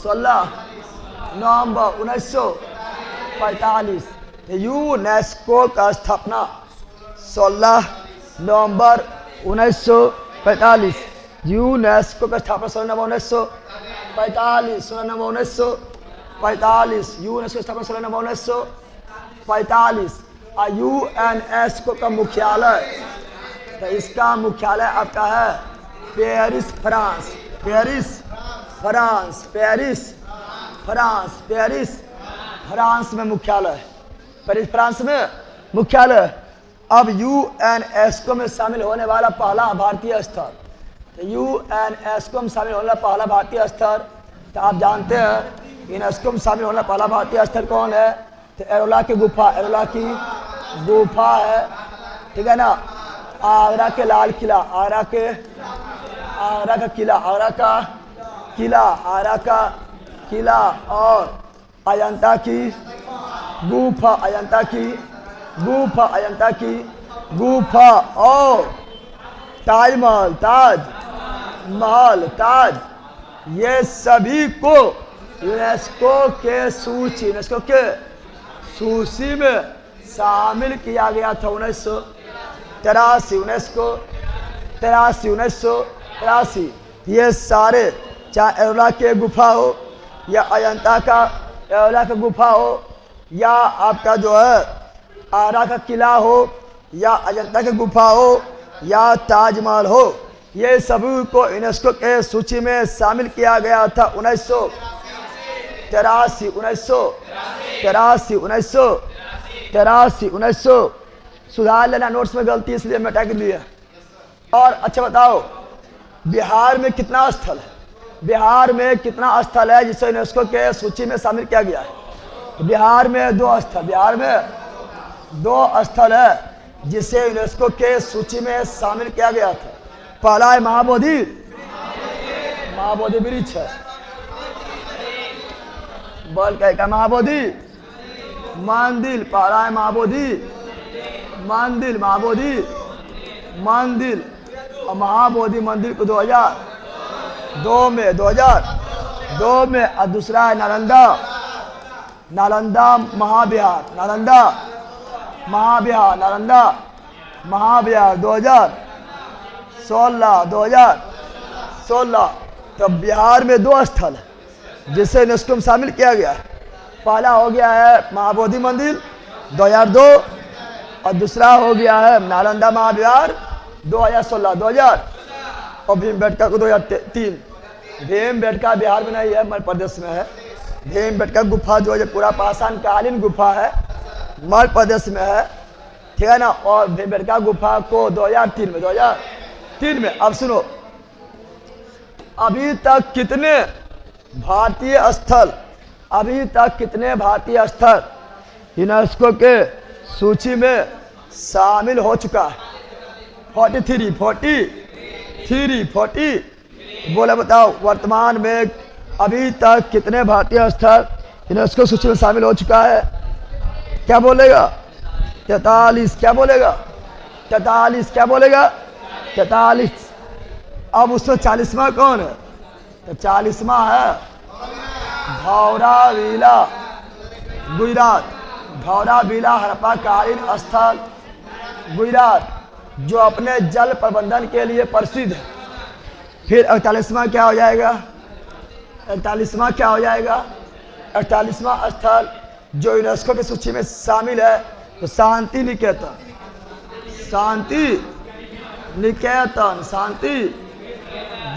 1945। यूनेस्को का स्थापना 16 नवंबर 1945। यूनेस्को का स्थापना 16 नवंबर 1945। 16 नवंबर 1945 यूनेस्को स्थापना 16 नवंबर 1945। यूनेस्को का मुख्यालय, तो इसका मुख्यालय आपका है Paris, France. Paris, France. Paris, France. Paris, France में मुख्यालय। पेरिस, फ्रांस में मुख्यालय। अब यूनेस्को में शामिल होने वाला पहला भारतीय स्तर, तो यूनेस्को में शामिल होने वाला पहला भारतीय स्तर, तो आप जानते हैं यूनेस्को में शामिल होने वाला पहला भारतीय स्तर कौन है? तो एलोरा की गुफा। एलोरा की गुफा है, ठीक है ना। आगरा के लाल किला, आगरा का किला, आगरा का किला, आगरा का किला, और अजंता की गुफा, अजंता की गुफा, अजंता की गुफा, और ताजमहल, ताजमहल, ताज, ये सभी को यूनेस्को के सूची में शामिल किया गया था 1983। ये सारे, चाहे एलोरा के गुफा हो या अजंता का एलोरा का गुफा हो या आपका जो है आगरा का किला हो या अजंता की गुफा हो या ताजमहल हो, ये सभी को यूनेस्को के सूची में शामिल किया गया था 1983। सुधार लेना, नोट्स में गलती इसलिए मैं टैग लिया। और अच्छा बताओ, बिहार में कितना स्थल है? बिहार में कितना स्थल है जिसे यूनेस्को के सूची में शामिल किया गया है? बिहार में 2 स्थल, बिहार में 2 स्थल है जिसे यूनेस्को के सूची में शामिल किया गया था। पहला है महाबोधि वृक्ष है, बोल क्या? महाबोधि मंदिर। पहला है महाबोधि मंदिर, और महाबोधि मंदिर को 2002 में, और दूसरा है नालंदा महाविहार, महाविहार 2016। तो बिहार में 2 स्थल है जिसे यूनेस्को में शामिल किया गया है। पहला हो गया है महाबोधि मंदिर 2002, और दूसरा हो गया है नालंदा महाविहार 2016 और भीमबेटका को 2003। भीमबेटका बिहार में नहीं है, मध्य प्रदेश में है। भीमबेटका गुफा जो है पूरा पाषाण कालीन गुफा है, मध्य प्रदेश में है, ठीक है ना। और भीमबेटका गुफा को 2003 में। अब सुनो, अभी तक कितने भारतीय स्थल यूनेस्को के सूची में शामिल हो चुका है? 43। बोले बताओ, वर्तमान में अभी तक कितने भारतीय स्थल यूनेस्को सूची में शामिल हो चुका है? क्या बोलेगा? 43। क्या बोलेगा? 43। क्या बोलेगा? 43। अब 140वां कौन है? तो 40वां है धौलावीरा गुजरात। धौलावीरा हड़प्पाकालीन स्थल गुजरात जो अपने जल प्रबंधन के लिए प्रसिद्ध है। फिर 48वां क्या हो जाएगा? 48वां क्या हो जाएगा? 48वां स्थल जो यूनेस्को की सूची में शामिल है तो शांति निकेतन। शांति निकेतन, शांति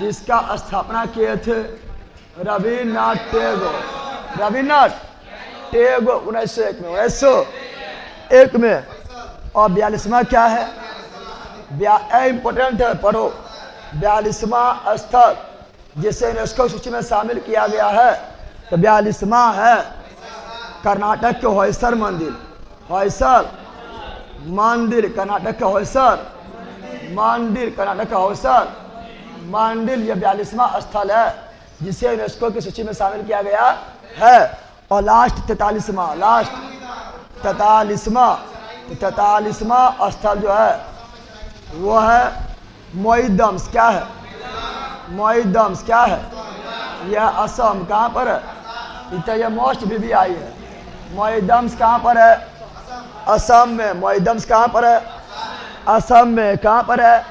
जिसका स्थापना किए थे रविन्द्रनाथ टैगोर। रविन्द्रनाथ टैगोर 1901 में, 1901 में। और 42वां क्या है? इम्पोर्टेंट है, पढ़ो। 42वां स्थल जिसे यूनेस्को सूची में शामिल किया गया है तो 42वां है कर्नाटक के होयसर मंदिर। होयसर मंदिर, कर्नाटक के होयसर मंदिर, कर्नाटक का होयसर मंदिर, यह 42वां स्थल है जिसे यूनेस्को की सूची में शामिल किया गया है। और लास्ट 43वां, लास्ट 43वां स्थल जो है वो है मोईडम्स। क्या है? मोईडम्स क्या है? यह असम। कहाँ पर है? इतना यह मोस्ट भी आई है। मोईडम्स कहाँ पर है? असम में। मोईडम्स कहाँ पर है? असम में। कहाँ पर है?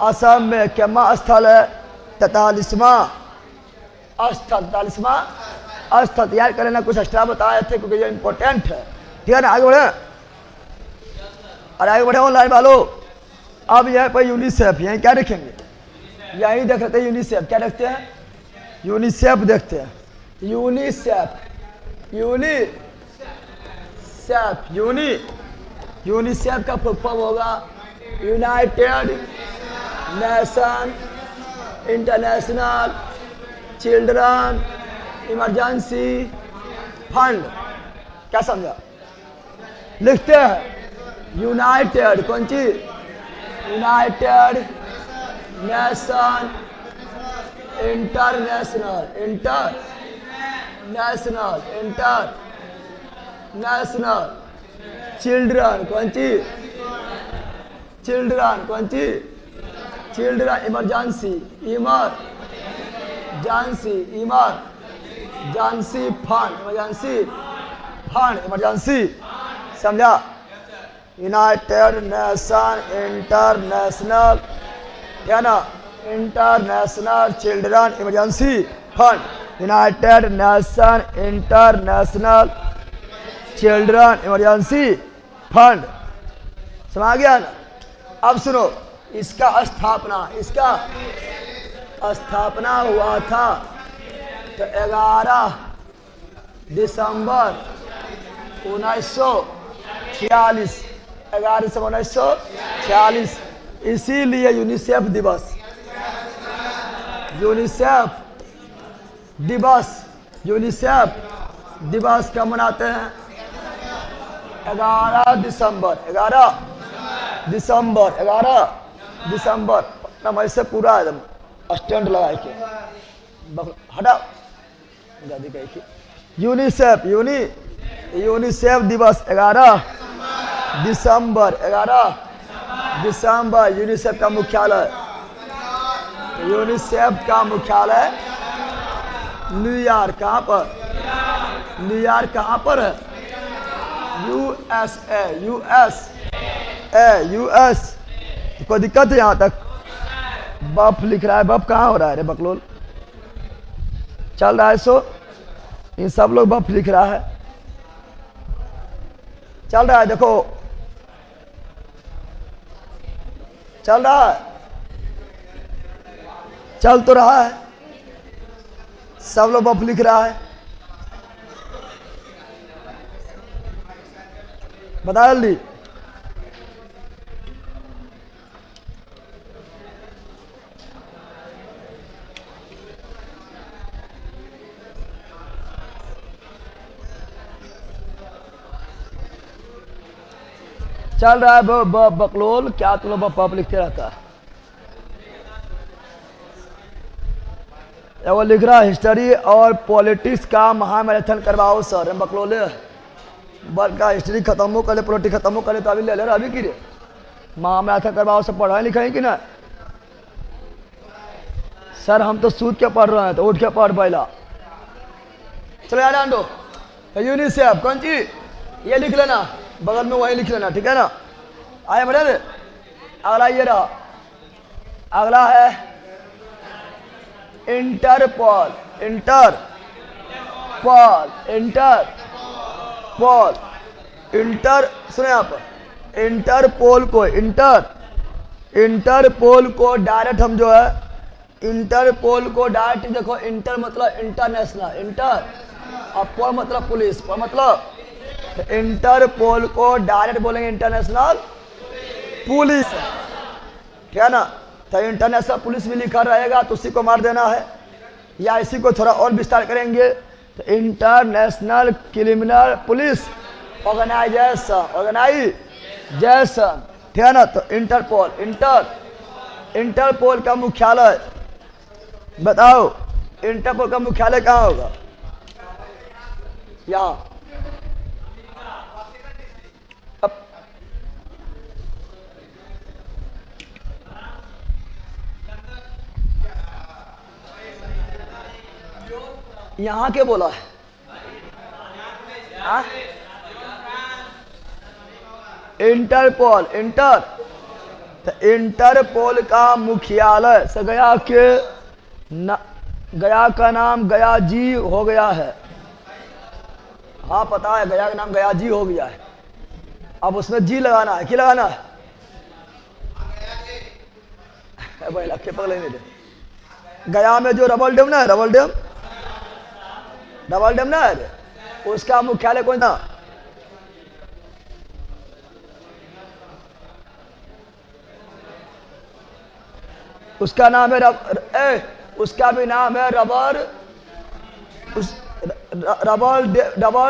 असम में। केमा स्थल है? 43वां स्थल। 43वां स्थल। तैयार कर लेना, कुछ एक्स्ट्रा बताए थे क्योंकि ये इंपॉर्टेंट है। ठीक है ना? आगे बढ़े और आगे बढ़े ऑनलाइन वालों। अब यह पर यूनिसेफ, यहीं क्या देखेंगे? यहीं देख रहे थे यूनिसेफ। क्या देखते हैं? यूनिसेफ देखते हैं। यूनिसेफ, यूनिसेफ, यूनिसेफ का फुल फॉर्म होगा United nation international children emergency fund. क्या समझा? लिखते हैं यूनाइटेड, कौन चीज? United nation international, international children, कौन चीज? चिल्ड्रन, कौन चीज? Children emergency, emergency fund, emergency. समझा? यूनाइटेड नेशन इंटरनेशनल, है ना, international children emergency fund. United nation international children emergency fund. समझ गया ना? अब सुनो, इसका स्थापना हुआ था तो 11 दिसंबर 1946, 11 दिसंबर 1946। इसीलिए यूनिसेफ दिवस कब मनाते हैं? 11 दिसंबर। पटना में से पूरा एकदम स्टैंड लगा के हटा यूनिसेफ दिवस 11 दिसंबर। यूनिसेफ का मुख्यालय, न्यूयॉर्क। कहाँ पर? न्यूयॉर्क कहाँ पर है? यूएस। कोई दिक्कत है यहाँ तक? बफ लिख रहा है, बफ कहाँ हो रहा है रे बकलोल? चल रहा है सो इन सब लोग बफ लिख रहा है, चल रहा है। देखो चल रहा है, चल तो रहा है, सब लोग बफ लिख रहा है। बता जल्दी। चल रहा है बकलोल, क्या तुम लोग बप लिखते रहता है? वो लिख रहा है हिस्ट्री और पॉलिटिक्स का महामैराथन करवाओ सर। बकलोले बल का हिस्ट्री खत्म हो करे, पॉलिटिक्स खत्म हो करे तो अभी ले ले रहा अभी की रे महामैराथन करवाओ। सब पढ़ा लिखा है कि ना? सर हम तो सूद के पढ़ रहे हैं, तो उठ के पढ़ पहला। चलो यार आंडो यूनिसेफ कौन सी, ये लिख लेना बगल में, वही लिख लेना, ठीक है ना। आए बड़े, अगला ये रहा, अगला है इंटरपोल। इंटरपोल सुने आप, इंटरपोल को डायरेक्ट हम जो है, इंटरपोल को डायरेक्ट देखो, इंटर मतलब इंटरनेशनल, इंटर और पोल मतलब पुलिस, पोल मतलब, इंटरपोल को डायरेक्ट बोलेंगे इंटरनेशनल पुलिस, ठीक है ना। तो इंटरनेशनल पुलिस भी लिखा रहेगा, तो उसी को मार देना है, या इसी को थोड़ा और विस्तार करेंगे तो इंटरनेशनल क्रिमिनल पुलिस ऑर्गेनाइजेशन, ठीक है ना। तो इंटरपोल का मुख्यालय बताओ, इंटरपोल का मुख्यालय कहाँ होगा? यहाँ। यहाँ के बोला है, इंटरपोल, इंटरपोल का मुख्यालय से गया के गया का नाम गया जी हो गया है। हाँ पता है, गया का नाम गया जी हो गया है। अब उसमें जी लगाना है, क्या लगाना है? भाई लक्ष्य पकड़ लेने दे। गया में जो रबल डैम ना है, डबल डैम ना है, उसका मुख्यालय कौन था? उसका नाम है उसका भी नाम है डबल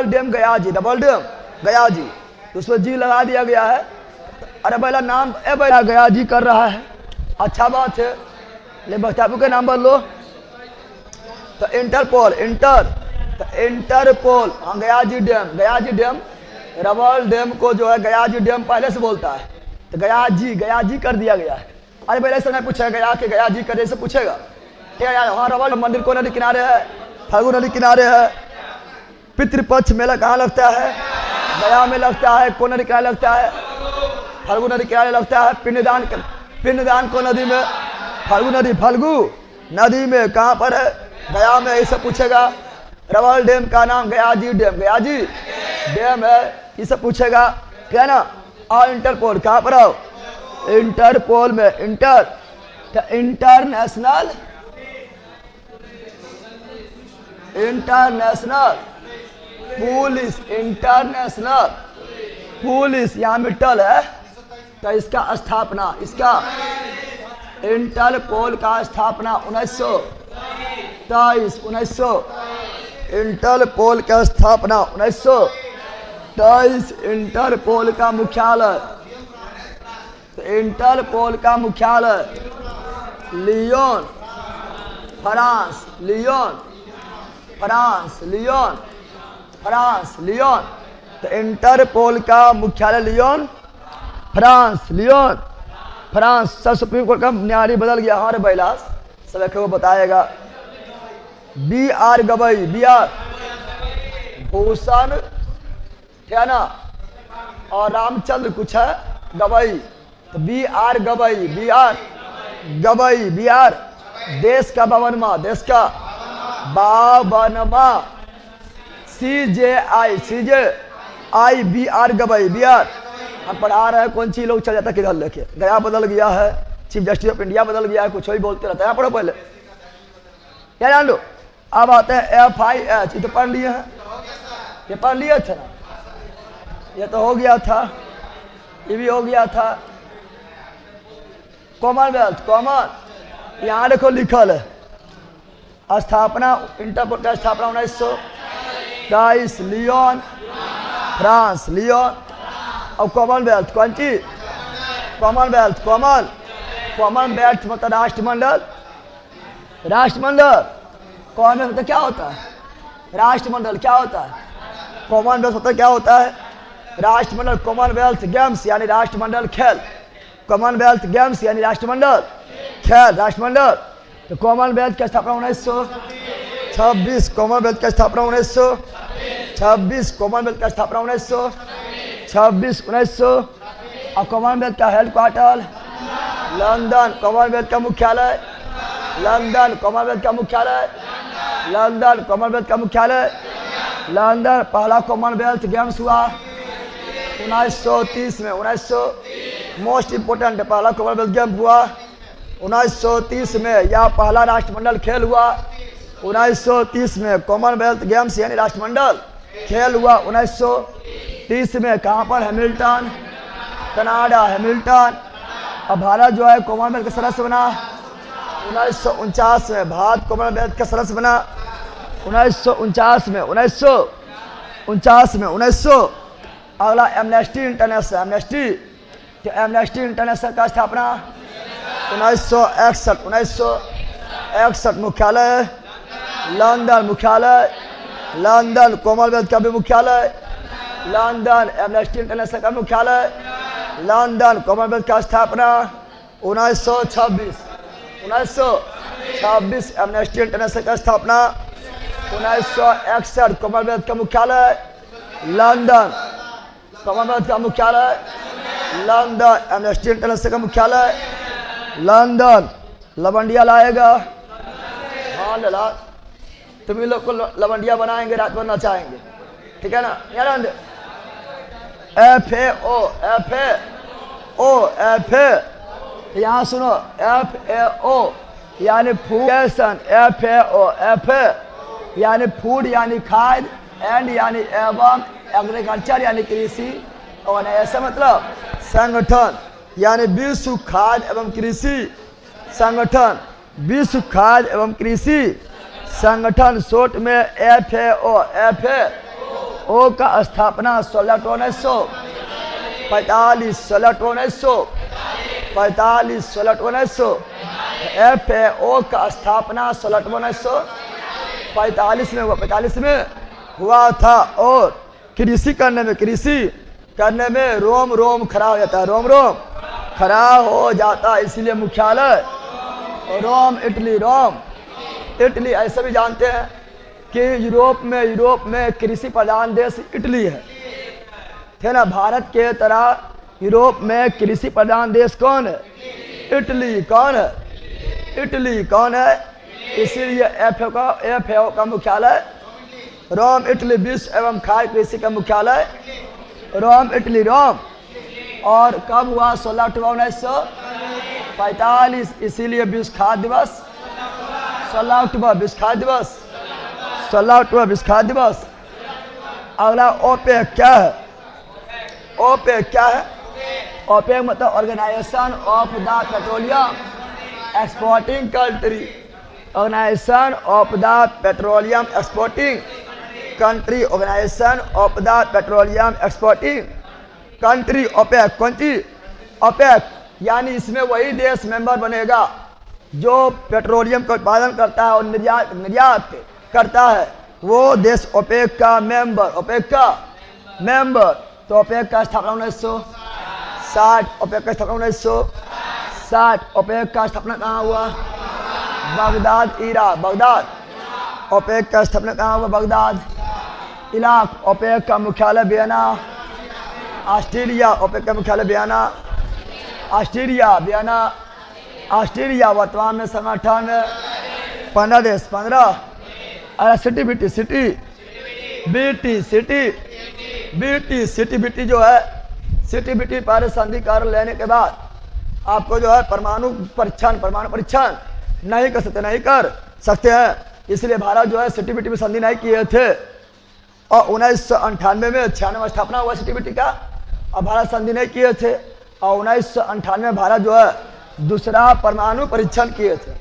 डैम गया जी, डबल डैम गया जी, तो उसमें जी लगा दिया गया है। अरे पहला नाम भैया गया जी कर रहा है, अच्छा बात है, ले बच्चापू के नाम बोल लो। तो इंटरपोल हाँ गया जी डैम, रबल डैम को जो है गया जी डैम पहले से बोलता है, तो गया जी कर दिया गया है। अरे पहले से नहीं पूछेगा गया कि गया जी करे से पूछेगा, ठीक है यार। वहाँ रबल मंदिर को नदी किनारे है, फाल्गु नदी किनारे है। पितृपक्ष मेला कहाँ लगता है? गया में लगता है। कौन नदी किनारे लगता है? फाल्गु नदी किनारे लगता है। पिंडदान को नदी में, फाल्गु नदी में कहाँ पर है? गया में। ऐसे पूछेगा। रबल डैम का नाम गया जी डैम है, इसे पूछेगा, क्या ना। और इंटरपोल कहाँ पर आओ? इंटरपोल में इंटरनेशनल पुलिस, यहाँ मिटल है, तो इसका स्थापना, इसका इंटरपोल का स्थापना 1923, इंटरपोल का स्थापना 1923। इंटरपोल का मुख्यालय, तो इंटरपोल का मुख्यालय लियोन, फ्रांस। तो इंटरपोल का मुख्यालय लियोन, फ्रांस। सब सुप्रीम कोर्ट का न्यायालय बदल गया हमारे बैलास, सब को बताएगा। BR गवई, BR भूषण, क्या ना, और रामचंद्र कुछ है गवई, तो BR गवई, देश का 52वां, देश का 52वां, CJI BR गवई, BR। हम पढ़ा रहे हैं, कौन सी लोग चल जाता किधर लेके, गया बदल गया है, चीफ जस्टिस ऑफ इंडिया बदल गया है, कुछ ही बोलते रहता है। पढ़ो पहले, क्या जान लो। अब आते हैं FIH, ये तो पढ़ लिए हैं, ये पढ़ लिए थे ना, ये तो हो गया था, ये भी हो गया था। कॉमनवेल्थ, यहाँ देखो लिखल है, स्थापना, इंटरपोल का स्थापना 1923, लियोन, फ्रांस, लियोन। और कॉमनवेल्थ कौन सी? कॉमनवेल्थ मतलब राष्ट्रमंडल। कॉमनवेल्थ मतलब क्या होता है? राष्ट्रमंडल क्या होता है? कॉमनवेल्थ मतलब क्या होता है? राष्ट्रमंडल। कॉमनवेल्थ गेम्स यानी राष्ट्रमंडल खेल, कॉमनवेल्थ गेम्स यानी राष्ट्रमंडल खेल, राष्ट्रमंडल। तो कॉमनवेल्थ की स्थापना 1926, कॉमनवेल्थ की स्थापना 1926, कॉमनवेल्थ की स्थापना 1926, 1900। और कॉमनवेल्थ का हेडक्वार्टर लंदन, कॉमनवेल्थ का मुख्यालय लंदन, कॉमनवेल्थ का मुख्यालय लंदन, कॉमनवेल्थ का मुख्यालय लंदन। पहला कॉमनवेल्थ गेम्स हुआ 1930 में, 1900 मोस्ट इम्पोर्टेंट पहला कॉमनवेल्थ गेम हुआ 1930 में। यह पहला राष्ट्रमंडल खेल हुआ 1930 में। कॉमनवेल्थ गेम्स यानी राष्ट्रमंडल खेल हुआ 1930 में। कहाँ पर? Hamilton, Canada, Hamilton. अब भारत जो है कॉमनवेल्थ का सदस्य बना 1949 में। भारत कॉमनवेल्थ का सदस्य बना 1949 में, 1949 में, 1900। अगला एमनेस्टी इंटरनेशनल, एमनेस्टी, तो एमनेस्टी इंटरनेशनल का स्थापना 1961, 1961। मुख्यालय लंदन, मुख्यालय लंदन, कॉमनवेल्थ का भी मुख्यालय लंदन, एमनेस्टी इंटरनेशनल का मुख्यालय लंदन। कॉमनवेल्थ का स्थापना 1926, 1926। एमनेस्टी इंटरनेशनल का स्थापना 1961। कॉमनवेल्थ का मुख्यालय लंदन, कॉमनवेल्थ का मुख्यालय लंदन, एमनेस्टी इंटरनेशनल का मुख्यालय लंदन। लवंडिया लाएगा? हाँ लला, तुम ही लोग को लवंडिया बनाएंगे, रात भर नचाएंगे, ठीक है ना? यार FAO, FAO, FA, यहाँ सुनो, FAO यानी फूड, FAO, FA यानी फूड यानी खाद्य, एंड यानी एवं, एग्रीकल्चर यानी कृषि, और ऐसा मतलब संगठन यानी विश्व खाद्य एवं कृषि संगठन, विश्व खाद्य एवं कृषि संगठन शॉर्ट में FAO, FAO का स्थापना 16 1945, 16 1945, 16 1900। FAO का स्थापना 16 1945 में हुआ, 45 में हुआ था। और कृषि करने में रोम रोम खड़ा हो जाता है, रोम रोम खड़ा हो जाता है, इसलिए मुख्यालय रोम, इटली, रोम, इटली। ऐसे भी जानते हैं कि यूरोप में कृषि प्रधान देश इटली है, थे ना? भारत के तरह यूरोप में कृषि प्रधान देश कौन है? इटली। कौन है? इटली। कौन है? इसीलिए FAO का मुख्यालय रोम, इटली। विश्व एवं खाद्य कृषि का मुख्यालय रोम, इटली, रोम। और कब हुआ? 16 अक्टूबर 1945, इसीलिए विश्व खाद्य दिवस 16 अक्टूबर, विश्व खाद्य दिवस 16 अक्टूबर, विश्व खाद्य दिवस। अगला OPEC क्या है? OPEC क्या है? OPEC मतलब organisation of the petroleum exporting country, organisation of the petroleum exporting country, organisation of the petroleum exporting country. OPEC कौन सी? OPEC यानी इसमें वही देश मेंबर बनेगा जो पेट्रोलियम का उत्पादन करता है और निर्यात करता है, वो देश OPEC का मेंबर, OPEC का मेंबर। तो OPEC का स्थापना 1960, OPEC का स्थापना 1960। OPEC का स्थापना कहाँ हुआ? Baghdad, Iraq, Baghdad. OPEC का स्थापना कहाँ हुआ? Baghdad, Iraq. OPEC का मुख्यालय वियना, ऑस्ट्रेलिया। OPEC का मुख्यालय वियना, ऑस्ट्रेलिया, वियना, ऑस्ट्रेलिया। वर्तमान में संगठन 15 देश, 15। अरे सिटी बीटी जो है, सिटी बीटी पर संधि कर लेने के बाद आपको जो है परमाणु परीक्षण नहीं कर सकते हैं। इसलिए भारत जो है सिटी बीटी में संधि नहीं किए थे। और 1998 में 96 स्थापना हुआ सिटी बीटी का, और भारत संधि नहीं किए थे। और 1998 में भारत जो है दूसरा परमाणु परीक्षण किए थे।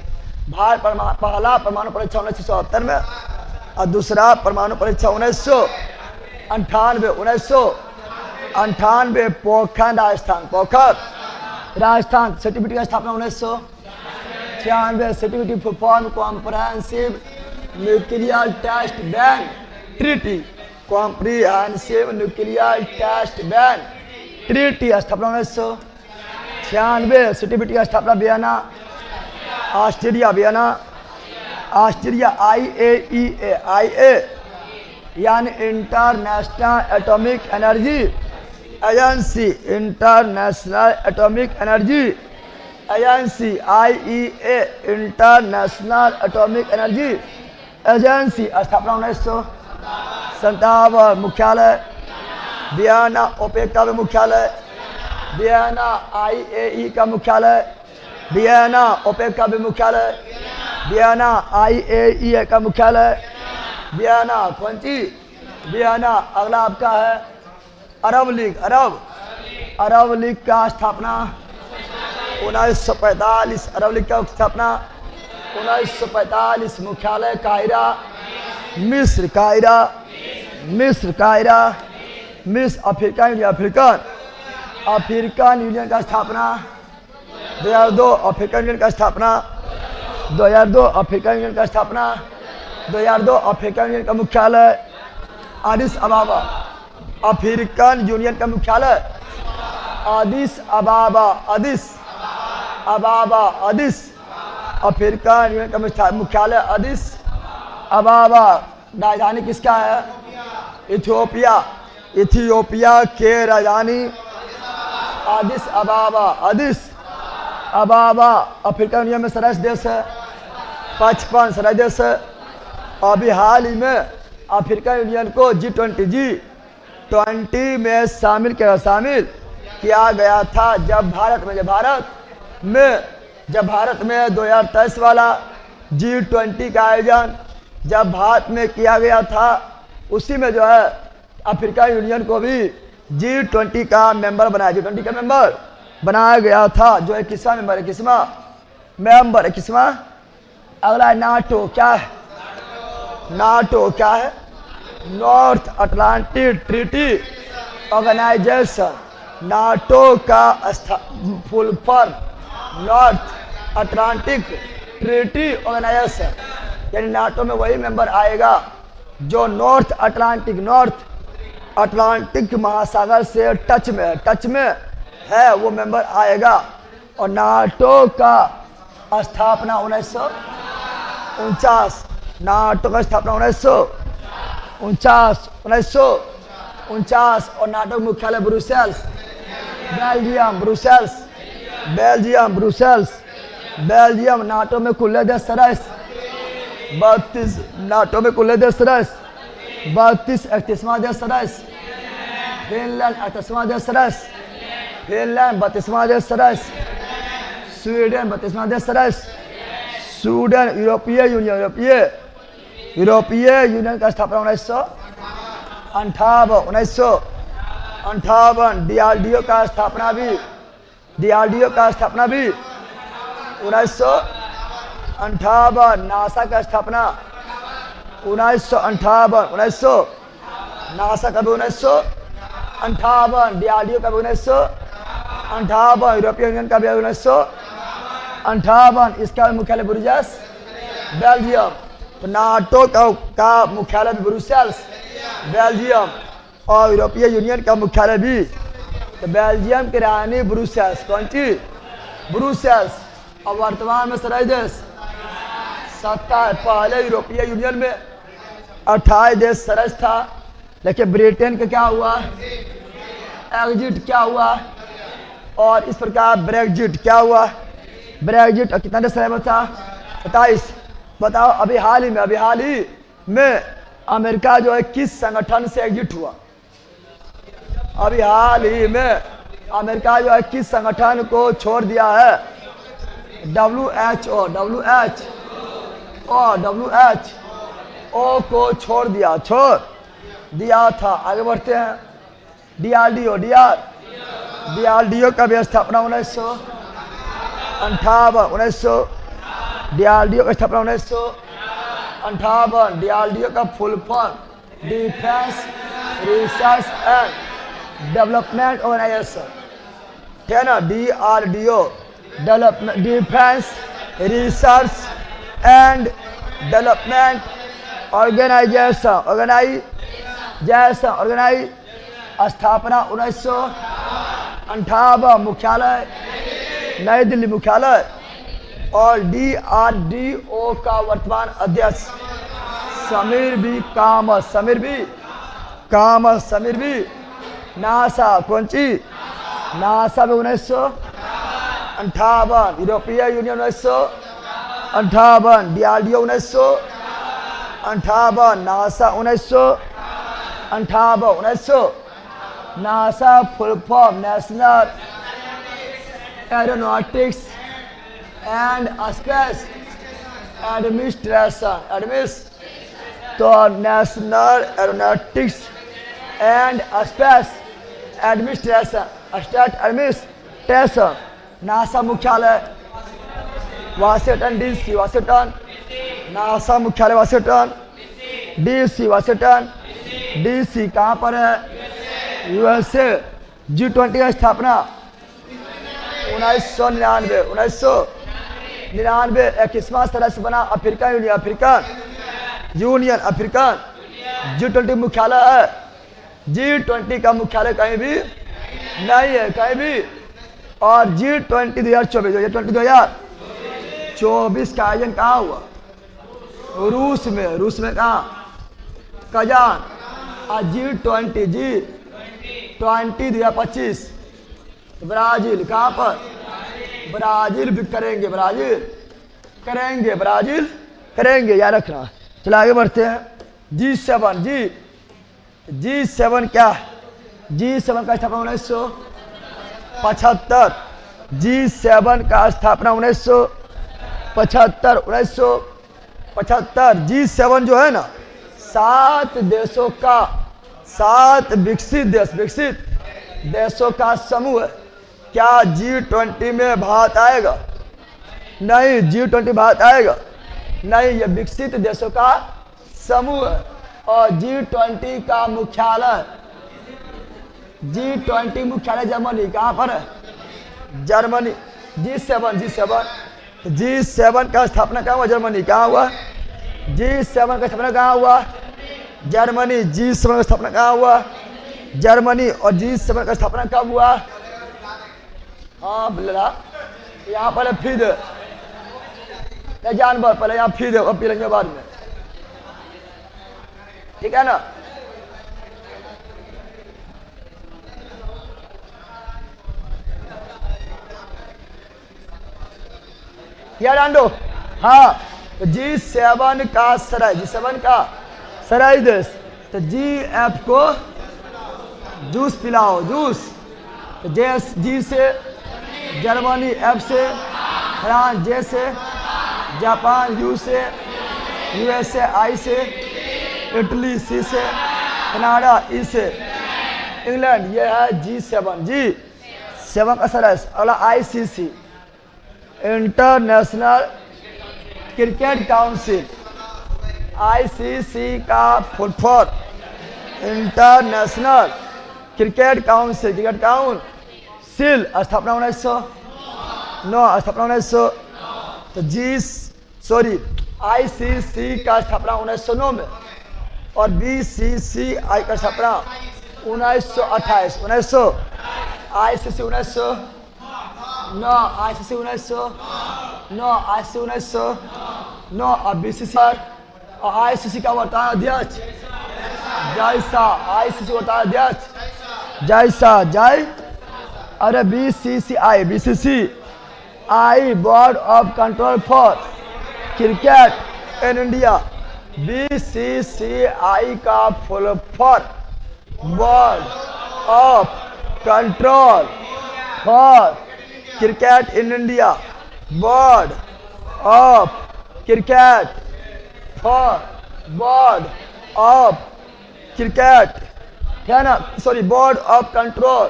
भारत पहला परमाणु परीक्षण 1977 में, और दूसरा परमाणु परीक्षण 1998 पोखर, राजस्थान। सिटी बीटी का स्थापना 1996। CT BT form comprehensive nuclear test ban treaty, comprehensive nuclear test ban treaty. स्थापना 1996। सिटी बीटी का स्थापना Vienna, Australia Vienna, Australia IAEA यानी international atomic energy agency, international atomic energy agency IEA international atomic energy agency, स्थापना 1957, मुख्यालय Vienna, OPEC का भी मुख्यालय Vienna, IAE का मुख्यालय वियना, ओपेक का भी मुख्यालय वियना, IAEA का मुख्यालय वियना, कौन सी वियना। अगला आपका है अरब लीग, अरब लीग का स्थापना 1945, अरब लीग का स्थापना 1945, मुख्यालय काहिरा मिस्र, मिस्र। अफ्रीकन यूनियन का स्थापना 2002, अफ्रीकन यूनियन का स्थापना 2002, अफ्रीकन यूनियन का स्थापना 2002, अफ्रीकन यूनियन का मुख्यालय एडिस अबाबा, अफ्रीकन यूनियन का मुख्यालय एडिस अबाबा, अफ्रीकन यूनियन का मुख्यालय एडिस अबाबा। राजधानी किसका है? इथियोपिया, इथियोपिया के राजधानी एडिस अबाबा, अफ्रीकन यूनियन में सदस्य देश है 55 सदस्य देश है। अभी हाल ही में अफ्रीकन यूनियन को G20 में शामिल किया गया था। जब भारत में 2023 वाला G20 का आयोजन जब भारत में किया गया था, उसी में जो है अफ्रीकन यूनियन को भी G20 का मेंबर बनाया, G20 का मेंबर बनाया गया था। जो 21वां मेंबर है, 21वां। अगला नाटो, क्या है? नाटो क्या है? North Atlantic treaty organisation. NATO का full form north Atlantic treaty organisation, यानी नाटो में वही मेंबर आएगा जो नॉर्थ अटलांटिक महासागर से टच में है, वो मेंबर आएगा। और नाटो का स्थापना 1949, नाटो का स्थापना 1949 और नाटो का मुख्यालय ब्रुसेल्स, बेल्जियम। नाटो में कुल सदस्य 32, नाटो में कुल सदस्य 32, 31वां देश सदस्य फिनलैंड, 38वां देश सदस्य फिनलैंड, 32वां देश सदस्य स्वीडन, 32वां देश सदस्य स्वीडन। यूरोपीय यूनियन का स्थापना 1958। DRDO का स्थापना भी 1958। नासा का स्थापना 1958, नासा का भी 1958, DRDO का भी 1958, यूरोपीय यूनियन का भी 1958। इसका मुख्यालय ब्रुसेल्स, बेल्जियम। तो नाटो का मुख्यालय भी ब्रुसेल्स, बेल्जियम, और यूरोपीय यूनियन का मुख्यालय भी तो बेल्जियम की राजधानी ब्रुसेल्स, कौन सी? ब्रुसेल्स। और वर्तमान में सदस्य देश 27। पहले यूरोपीय यूनियन में 28 देश सदस्य था, लेकिन ब्रिटेन का क्या हुआ? एग्जिट क्या हुआ? और इस प्रकार ब्रेग्जिट क्या हुआ? ब्रेग्जिट। और कितना देश सदस्य था? 27। बताओ अभी हाल ही में अमेरिका जो है किस संगठन से एग्जिट हुआ? अभी हाल ही में अमेरिका जो है किस संगठन को छोड़ दिया है? WHO को छोड़ दिया था। आगे बढ़ते हैं। DRDO का भी स्थापना 1958। DRDO का स्थापना 1958। DRDO का full form defence research and development organisation, है ना? DRDO defence research and development organisation. स्थापना 1958। मुख्यालय नई दिल्ली, और DRDO का वर्तमान अध्यक्ष Sameer B Kamat. Sameer B NASA कौन सी नासा में 1958, यूरोपीय union 1958, DRDO 1958, NASA 1958, NASA full form National Aeronautics and Space Administration. तो National Aeronautics and Space Administration, state administration. NASA मुख्यालय वाशिंगटन DC, वाशिंगटन। नासा मुख्यालय वाशिंगटन DC, वाशिंगटन DC। कहाँ पर है? USA। G20 का स्थापना 1999, 21वां सदस्य बना अफ्रीकन यूनियन। अफ्रीकन G20 मुख्यालय है। G20 का मुख्यालय कहीं भी नहीं है, कहीं भी। और G20 2024 का आयोजन कहाँ हुआ? रूस में कहाँ? कजान। और G20 2025 ब्राजील। कहाँ पर? ब्राजील भी करेंगे, ब्राजील करेंगे, याद रखना। चलो आगे बढ़ते हैं। G7 क्या है? G7 का स्थापना 1975। G7 का स्थापना 1975। G7 जो है ना, 7 देशों का, 7 विकसित देशों का समूह है। क्या G20 में भारत आएगा? नहीं। G20 भारत आएगा नहीं, ये विकसित देशों का समूह है। और G20 का मुख्यालय जर्मनी। कहाँ पर है? जर्मनी। G7 का स्थापना कहाँ हुआ? जर्मनी। कहाँ हुआ? G7 का स्थापना कहाँ हुआ? जर्मनी। G7 का स्थापना कहाँ हुआ? जर्मनी। और G7 का स्थापना कब हुआ? हाँ बोला यहाँ पर फिर जानवर पहले यहाँ फिर पी लेंगे बाद में, ठीक है ना। यार आंडो, हाँ। तो G7 का सराय देश। तो GF को जूस पिलाओ, जूस। तो G से जर्मनी, F से फ्रांस, J से जापान, U से USA, I से इटली, C से कनाडा, E से इंग्लैंड। ये है G7 का सराय। अगला ICC international cricket council. ICC का full form international cricket council. स्थापना 1909। तो ICC का स्थापना 1909 में। और BCCI का स्थापना 1928। ICC 1909 और BCC और ICC का वर्तमान अध्यक्ष अरे BCCI board of control for cricket in India. BCCI का full form board of control for cricket in India. Board of cricket है ना, sorry, board of control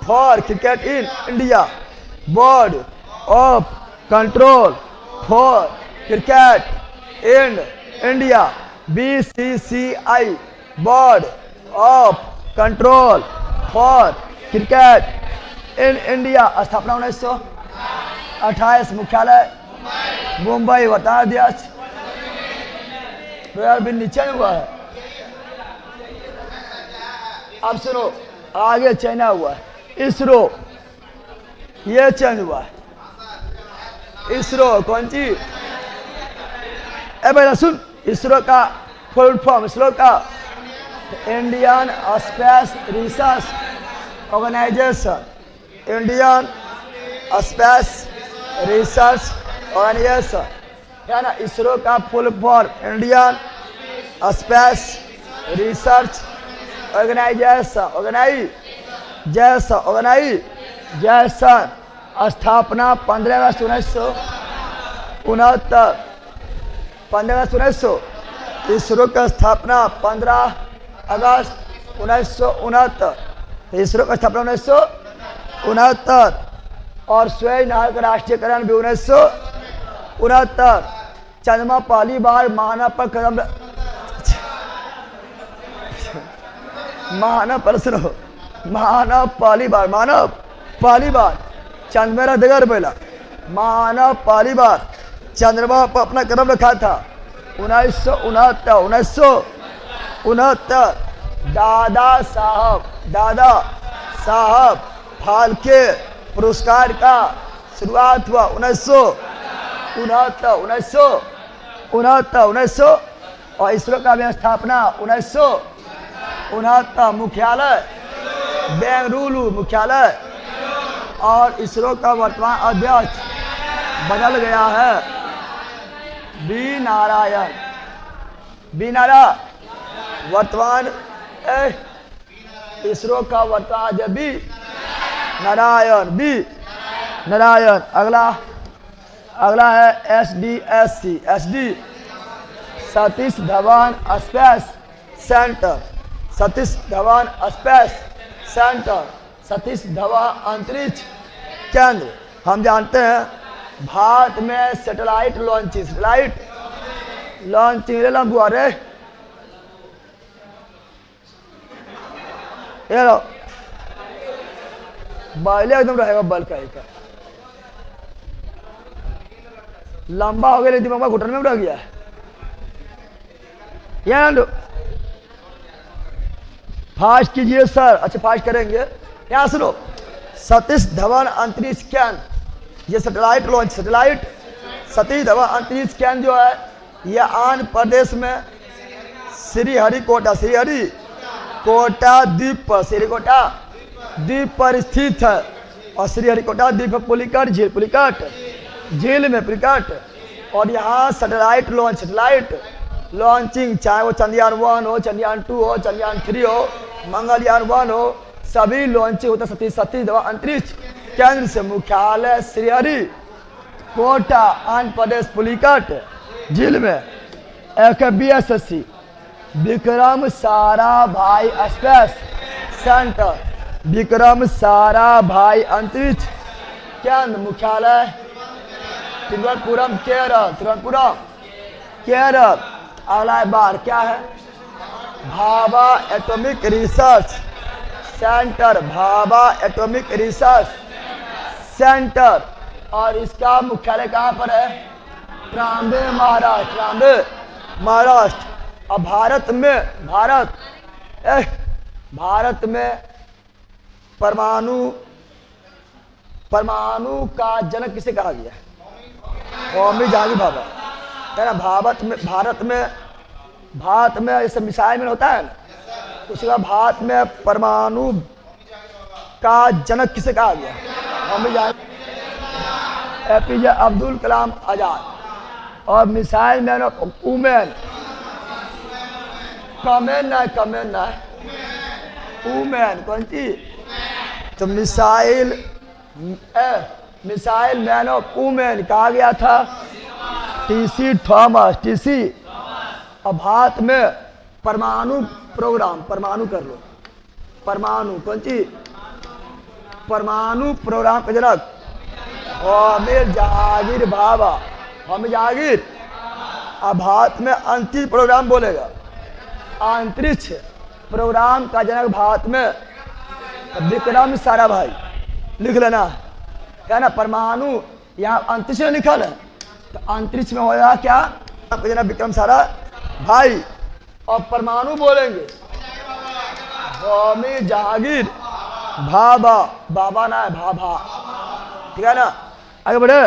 for cricket in India. Board of control for cricket in India. BCCI board of control for cricket in India. स्थापना 1928। मुख्यालय मुंबई। वर्तमान अध्यक्ष नीचे हुआ है। अब सुनो, आगे चाइना हुआ है, इसरो, ये चेंज हुआ है। इसरो कौन सी? ए बेटा सुन, इसरो का फुल फॉर्म, इसरो का Indian space research organisation, Indian space research organisation है ना। इसरो का full form Indian space research organisation, स्थापना 15 अगस्त 1969, 15 अगस्त 1900। इसरो का स्थापना 15 अगस्त 1969, इसरो का स्थापना 1969 और सूरज नायक का राष्ट्रीयकरण भी 1969। चंद्रमा पहली बार मानव पर कदम, मानव पहली बार चंद्रमा दगर बेला, मानव पहली बार चंद्रमा पर अपना कदम रखा था 1969। दादा साहब फाल्के पुरस्कार का शुरुआत हुआ 1969। और इसरो का भी स्थापना 1969। मुख्यालय बेंगलुरु मुख्यालय। और इसरो का वर्तमान अध्यक्ष बदल गया है बी नारायण, वर्तमान इसरो का वर्तमान अध्यक्ष बी नारायण। अगला है SD Satish Dhawan space centre, Satish Dhawan अंतरिक्ष केंद्र। हम जानते हैं भारत में सैटेलाइट लॉन्चिंग हुआ रे, ये लो पहले एकदम रहेगा बल का एक लंबा हो गया, लेकिन दिमाग घुटन में रह गया है। लो फास्ट कीजिए सर। अच्छा फास्ट करेंगे, यहाँ सुनो। सतीश धवन अंतरिक्ष केंद्र, ये सैटेलाइट सतीश धवन अंतरिक्ष केंद्र जो है ये आंध्र प्रदेश में श्रीहरिकोटा द्वीप पर स्थित है। और श्रीहरिकोटा द्वीप पुलिकट झील में और यहाँ सैटेलाइट लॉन्चिंग, चाहे वो चंद्रयान 1 हो, चंद्रयान 2 हो, चंद्रयान 3 हो, मंगलयान 1 हो, सभी लॉन्चिंग होता सतीश धवन अंतरिक्ष केंद्र से। मुख्यालय श्रीहरिकोटा आंध्र प्रदेश पुलिकट झील में। एक BSSC Vikram Sarabhai space centre, Vikram Sarabhai अंतरिक्ष केंद्र। मुख्यालय तिरुवनंतपुरम केरल। अगला बार क्या है? Bhabha atomic research centre. और इसका मुख्यालय कहाँ पर है? ट्राम्बे महाराष्ट्र। और भारत में परमाणु का जनक किसे कहा गया? होमी जहांगीर भाभा है ना। भारत में जैसे मिसाइल में होता है ना, उसके बाद भारत में परमाणु का जनक किसे कहा गया? होमी जहांगीर, APJ अब्दुल कलाम आजाद। और मिसाइल मैन ऑफ वुमेन, कमेन वुमेन कौन सी? तो मिसाइल मैन ऑफ वुमेन कहा गया था TC थॉमस। और भारत में परमाणु प्रोग्राम, परमाणु कर लो, परमाणु कौन सी? परमाणु प्रोग्राम का जनक होमी जहांगीर भाभा, होमी जहांगीर। अब भारत में अंतरिक्ष प्रोग्राम बोलेगा, अंतरिक्ष प्रोग्राम का जनक भारत में विक्रम साराभाई, लिख लेना है ना। परमाणु यहाँ अंतरिक्ष में लिखा है, तो अंतरिक्ष में होगा क्या? जनक विक्रम साराभाई। और परमाणु बोलेंगे होमी जहांगीर भाभा, बाबा ना है भाभा, ठीक है ना। आगे बढ़े।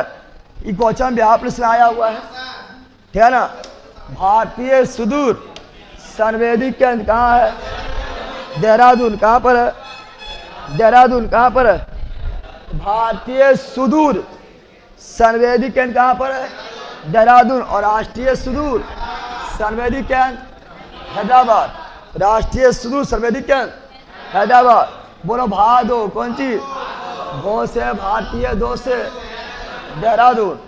ये क्वेश्चन बिहार पुलिस में आया हुआ है, ठीक है ना। भारतीय सुदूर सर्वेक्षण केंद्र कहाँ है? देहरादून। कहाँ पर है? देहरादून। कहाँ पर है? भारतीय सुदूर सर्वेक्षण केंद्र कहाँ पर है? देहरादून। और राष्ट्रीय सुदूर सर्वेक्षण केंद्र हैदराबाद। राष्ट्रीय सुदूर सर्वेक्षण केंद्र हैदराबाद। बोलो भा दो कौन सी? भो से भारतीय, दो से देहरादून।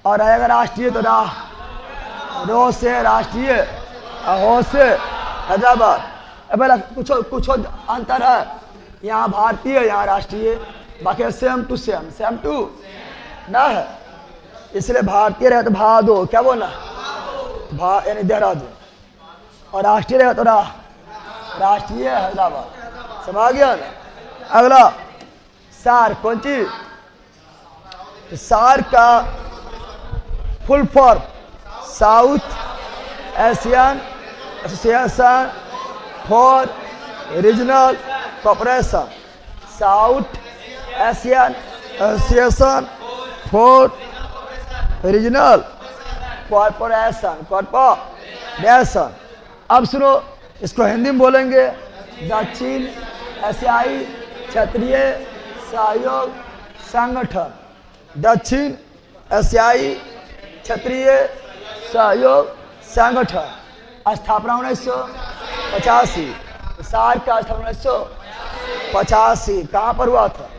और रहेगा राष्ट्रीय तो रो से राष्ट्रीय, हो से हैदराबाद। अब कुछ अंतर है, यहाँ भारतीय यहाँ राष्ट्रीय, बाकी सेम टू ना है, इसलिए भारतीय रहे तो भा दो, क्या बोलना? भा यानी देहरादून। और राष्ट्रीय रहे तो राष्ट्रीय हैदराबाद। समझ गया ना? अगला सार्क कौन सी? तो सार्क का full form south Asian association for regional cooperation. South Asian association for regional corporation. अब सुनो, इसको हिंदी में बोलेंगे, दक्षिण एशियाई क्षेत्रीय सहयोग संगठन। दक्षिण एशियाई क्षेत्रीय सहयोग संगठन। स्थापना 1985। सार्क का स्थापना 1985। कहाँ पर हुआ था?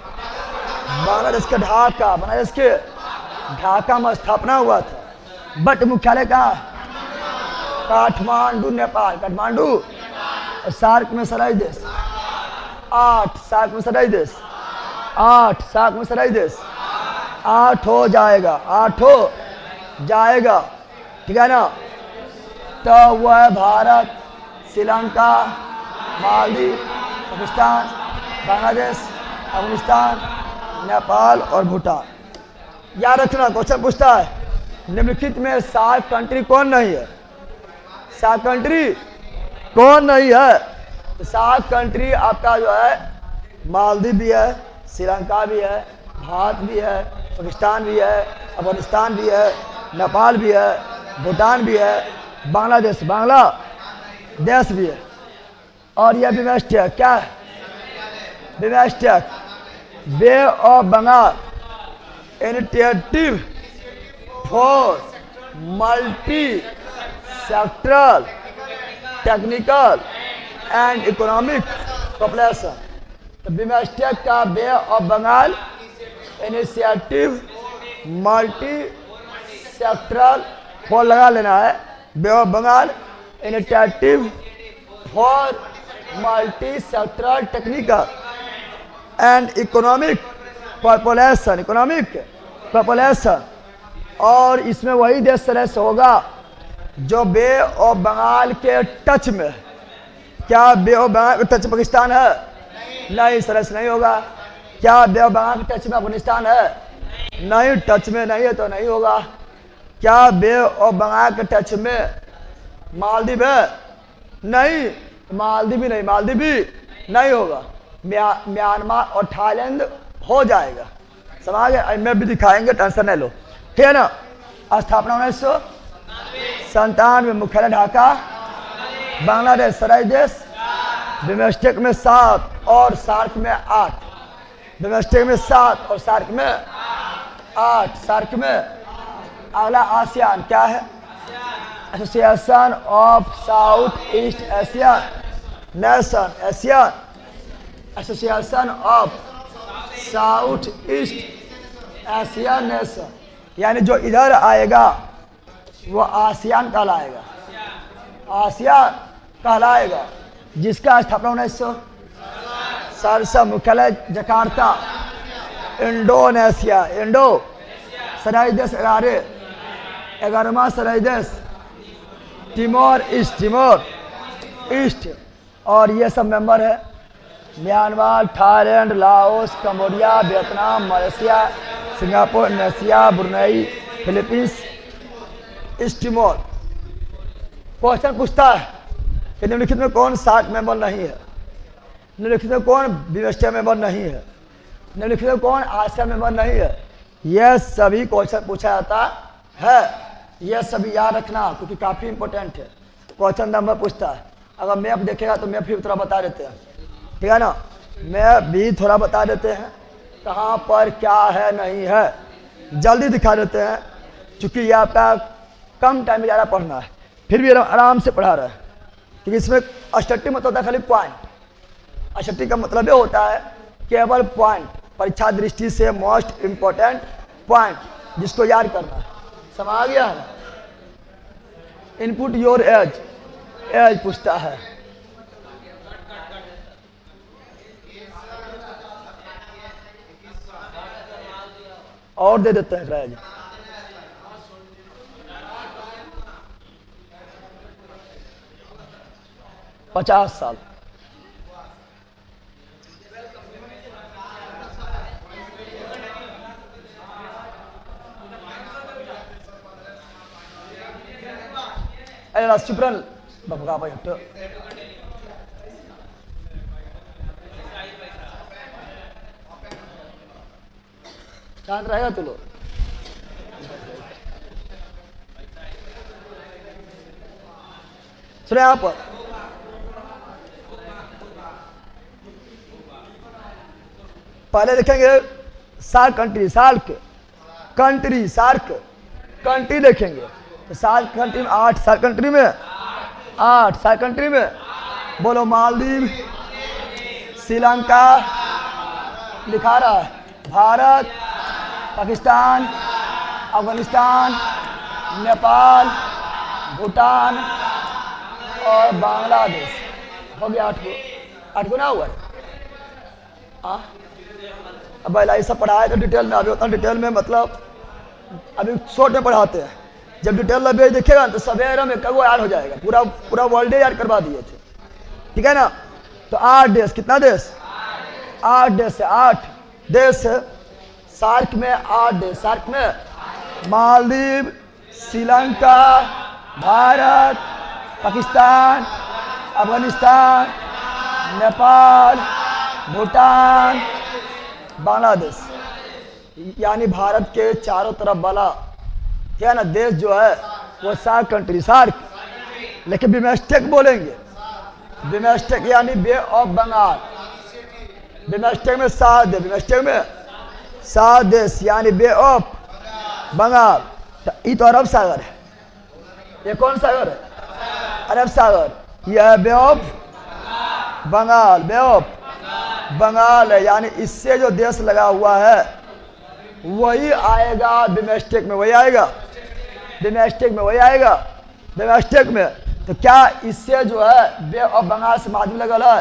बांग्लादेश के ढाका। बांग्लादेश के ढाका में स्थापना हुआ था। बट मुख्यालय कहाँ? काठमांडू, नेपाल। काठमांडू। और सार्क में सदस्य देश 8। सार्क में सदस्य देश 8। सार्क में सदस्य देश 8 हो जाएगा, 8 हो जाएगा, ठीक है ना। तो वह भारत, श्रीलंका, मालदीव, पाकिस्तान, बांग्लादेश, अफगानिस्तान, नेपाल और भूटान। याद रखना, क्वेश्चन पूछता है निम्नलिखित में सार्क कंट्री कौन नहीं है? सार्क कंट्री कौन नहीं है? तो सार्क कंट्री आपका जो है मालदीव भी है, श्रीलंका भी है, भारत भी है, पाकिस्तान भी है, अफगानिस्तान भी है, नेपाल भी है, भूटान भी है, बांग्लादेश भी है। और यह बिमस्टेक क्या है? BIMSTEC bay of Bengal initiative for multi sectoral technical and economic cooperation. तो बिमस्टेक का bay of Bengal initiative multi sectoral for लगा लेना है, bay of Bengal initiative for multi sectoral technical and economic cooperation. और इसमें वही देश सदस्य होगा जो बे ऑफ बंगाल के टच में। क्या बे ऑफ बंगाल के टच पाकिस्तान है? नहीं, सदस्य नहीं होगा। क्या बे ऑफ बंगाल के टच में अफगानिस्तान है? नहीं, टच में नहीं है तो नहीं होगा। क्या बे ऑफ बंगाल के टच में मालदीव है? नहीं, मालदीव भी नहीं होगा। म्यांमार और थाईलैंड हो जाएगा। समझ गए? में भी दिखाएंगे, टेंशन नहीं लो, ठीक है ना। स्थापना 1997। मुख्यालय ढाका। बांग्लादेश सदस्य देश। बिमस्टेक में 7 और सार्क में 8। बिमस्टेक में 7 और सार्क में 8। सार्क में अगला आसियान क्या है? Association of south east Asian nation. Asian association of south east Asian nation, यानी जो इधर आएगा वो आसियान कहलाएगा। आसियान कहलाएगा, जिसका स्थापना 1967। मुख्यालय जकार्ता। इंडोनेशिया। इंडो सदस्य देश 11वां सदस्य देश तिमोर ईस्ट। और ये सब मेंबर है Myanmar, Thailand, Laos, Cambodia, Vietnam, Malaysia, Singapore, Indonesia, Brunei, Philippines, East Timor. Question पूछता है कि निम्नलिखित में कौन सार्क मेंबर नहीं है? निम्नलिखित में कौन बिमस्टेक मेंबर नहीं है? निम्नलिखित में कौन आसियान मेंबर नहीं है? यह सभी क्वेश्चन पूछा जाता है, यह सभी याद रखना क्योंकि काफ़ी इंपॉर्टेंट है। क्वेश्चन नंबर पूछता है, अगर मैप देखेगा तो मैप भी थोड़ा बता देते हैं, ठीक है ना, मैप भी थोड़ा बता देते हैं कहाँ पर क्या है नहीं है, जल्दी दिखा देते हैं क्योंकि ये आपका कम टाइम में ज़्यादा पढ़ना है, फिर भी आराम से पढ़ा रहे हैं क्योंकि इसमें अष्टटी मतलब होता है खाली पॉइंट। अष्टटी का मतलब ये होता है केवल पॉइंट, परीक्षा दृष्टि से मोस्ट इम्पोर्टेंट पॉइंट जिसको याद करना है। समझ आ गया है? इनपुट योर एज, एज पूछता है, और दे देते हैं एज 50 साल। अरे राष्ट्रप्रल बबगा भाई हटो, शांत रहेगा तू लोग। सुने यहाँ पर पहले देखेंगे SAARC country, SAARC country, SAARC country देखेंगे तो सार्क कंट्री में 8, सार्क कंट्री में 8, सार्क कंट्री में बोलो मालदीव, श्रीलंका लिखा रहा है, भारत, पाकिस्तान, अफगानिस्तान, नेपाल, भूटान और बांग्लादेश। हो गया 8 को ना हुआ? अब पहला सब पढ़ाया तो डिटेल में, अभी उतना डिटेल में मतलब अभी शॉर्ट में पढ़ाते हैं। जब डिटेल लैंग्वेज देखेगा तो सवेरे में कब याद हो जाएगा, पूरा पूरा वर्ल्ड याद करवा दिए थे, ठीक है ना। तो 8 देश, कितना देश? 8 देश है, 8 देश है सार्क में, 8 देश सार्क में, मालदीव, श्रीलंका, भारत, पाकिस्तान, अफगानिस्तान, नेपाल, भूटान, बांग्लादेश, यानी भारत के चारों तरफ वाला क्या है ना देश जो है वो सार्क कंट्री, सार्क। लेकिन बिमस्टेक बोलेंगे, बिमस्टेक यानी बे ऑफ बंगाल, बिमस्टेक में 7 देश, बिमस्टेक में 7 देश यानी बे ऑफ बंगाल। ये तो अरब सागर है, ये कौन सागर है? अरब सागर। यह है bay of Bengal, bay of Bengal है, यानी इससे जो देश लगा हुआ है वही आएगा बिमस्टेक में, वही आएगा बिमस्टेक में, वही आएगा बिमस्टेक में। तो क्या इससे जो है बे ऑफ बंगाल से मालदीव लगल है?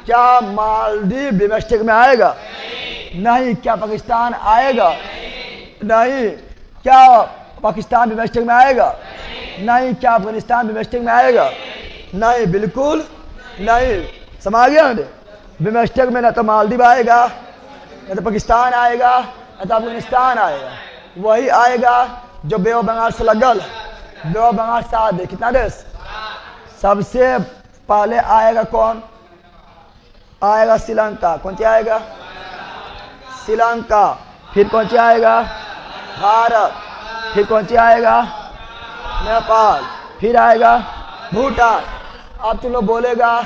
क्या मालदीव बिमस्टेक में आएगा? नहीं। क्या पाकिस्तान आएगा? नहीं। क्या पाकिस्तान बिमस्टेक में आएगा? नहीं। क्या अफगानिस्तान बिमस्टेक में आएगा? नहीं, बिल्कुल नहीं। समझ गया? बिमस्टेक में ना तो मालदीव आएगा, ना तो पाकिस्तान आएगा, ना तो अफगानिस्तान आएगा, वही आएगा जो बे ऑफ बंगाल से लगल। बे ऑफ बंगाल 7 देश, कितना देश? सबसे पहले आएगा कौन? आएगा श्रीलंका। कौन सी आएगा? श्रीलंका। फिर कौन सी आएगा? भारत। फिर कौन सी आएगा? नेपाल। फिर आएगा भूटान। अब तुम लोग बोलेगा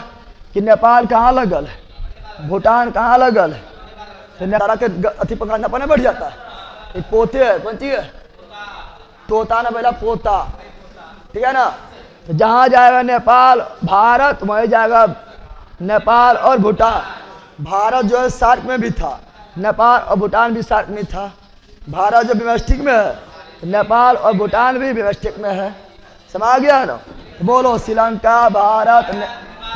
कि नेपाल कहाँ लगल है, भूटान कहाँ लगल है, तो नेपाल के अति पकड़ना पने बढ़ जाता है। ये पोते है, कौन सी है? तोता ना पहला पोता, ठीक है ना। तो जहाँ जाएगा नेपाल, भारत, वहीं जाएगा नेपाल और भूटान। भारत जो है सार्क में भी था, नेपाल और भूटान भी सार्क में था। भारत जो बिमस्टेक में है, नेपाल और भूटान भी बिमस्टेक में है। समझ गया ना? बोलो श्रीलंका, भारत,